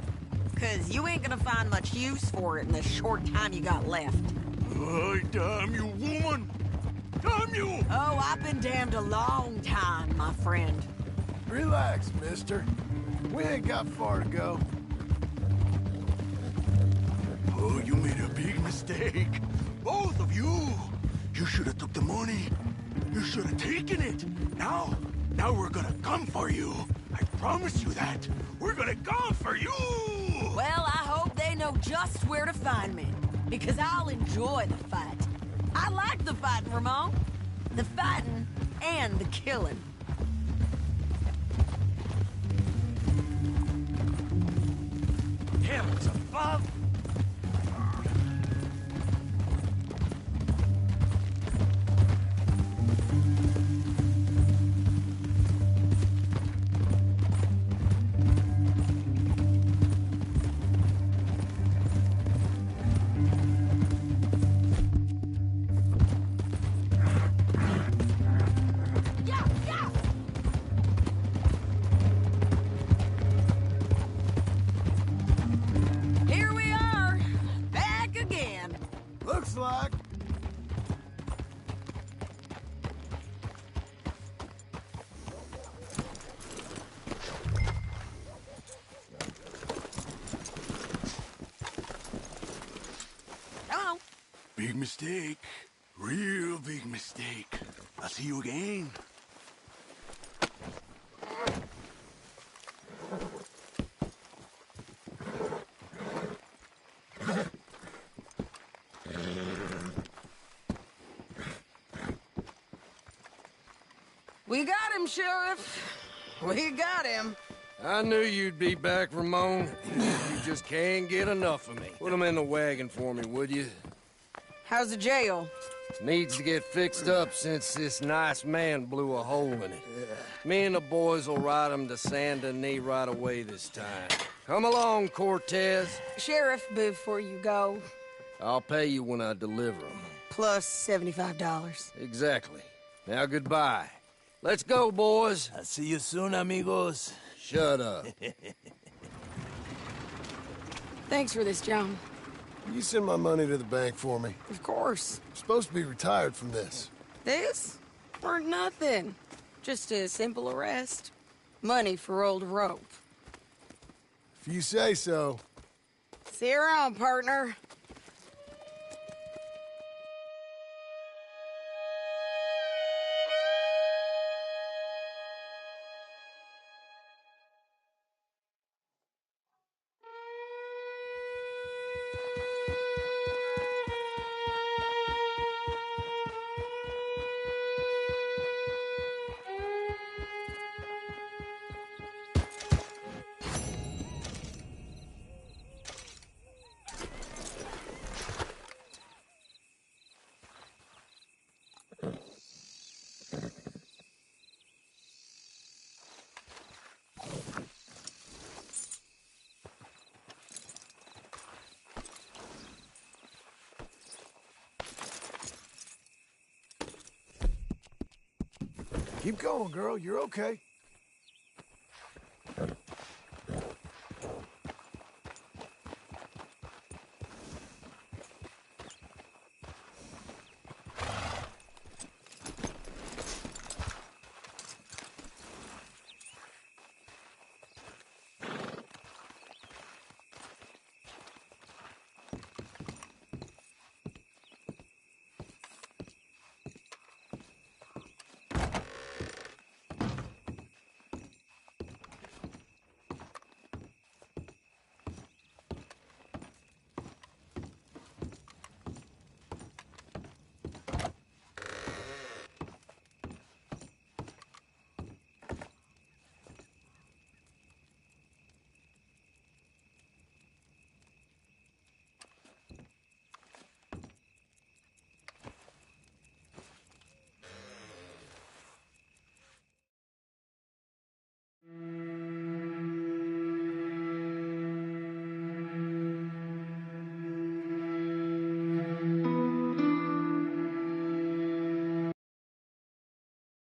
Because you ain't gonna find much use for it in the short time you got left. Oh, damn you, woman. Damn you. Oh, I've been damned a long time, my friend. Relax, mister. We ain't got far to go. Oh, you made a big mistake. Both of you. You should have took the money. You should have taken it. Now we're gonna come for you. I promise you that. We're gonna come for you. Well, I hope they know just where to find me. Because I'll enjoy the fight. I like the fighting, Ramon. The fighting and the killing. Heavens above! Here we are, back again. Looks like. Come on. Big mistake. Real big mistake. I'll see you again. We got him, Sheriff. We got him. I knew you'd be back, Ramon. You just can't get enough of me. Put him in the wagon for me, would you? How's the jail? Needs to get fixed up since this nice man blew a hole in it. Me and the boys will ride him to Saint Denis right away this time. Come along, Cortez. Sheriff, before you go. I'll pay you when I deliver them. Plus $75. Exactly. Now goodbye. Let's go, boys. I'll see you soon, amigos. Shut up. Thanks for this, John. You send my money to the bank for me. Of course. I'm supposed to be retired from this. This? Or nothing. Just a simple arrest. Money for old rope. If you say so. See you around, partner. Keep going, girl. You're okay.